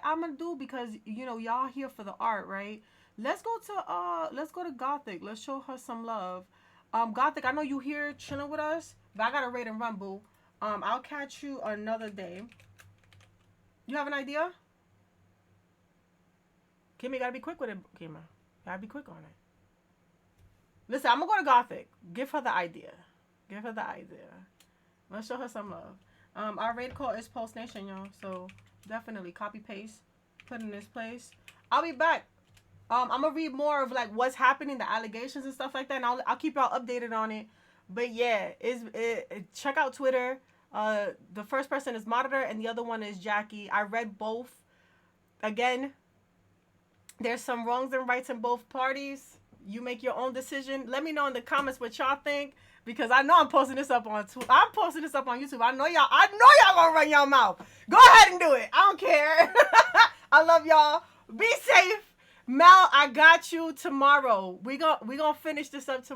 I'm gonna do, because y'all here for the art, right? Let's go to Gothic. Let's show her some love. Gothic, I know you here chilling with us, but I gotta rate and run, boo. I'll catch you another day. You have an idea? Kimmy, gotta be quick with it, Kimmy. Gotta be quick on it. Listen, I'm gonna go to Gothic. Give her the idea. Let's show her some love. Our raid call is Pulse Nation, y'all. So definitely copy paste, put in this place. I'll be back. I'm gonna read more of what's happening, the allegations and stuff like that, and I'll keep y'all updated on it. But yeah, check out Twitter. The first person is Monitor and the other one is Jackie. I read both. Again, there's some wrongs and rights in both parties. You make your own decision. Let me know in the comments what y'all think, because I know I'm posting this up on YouTube. I know y'all gonna run y'all mouth. Go ahead and do it. I don't care. I love y'all. Be safe. Mel, I got you tomorrow. We gonna finish this up tomorrow.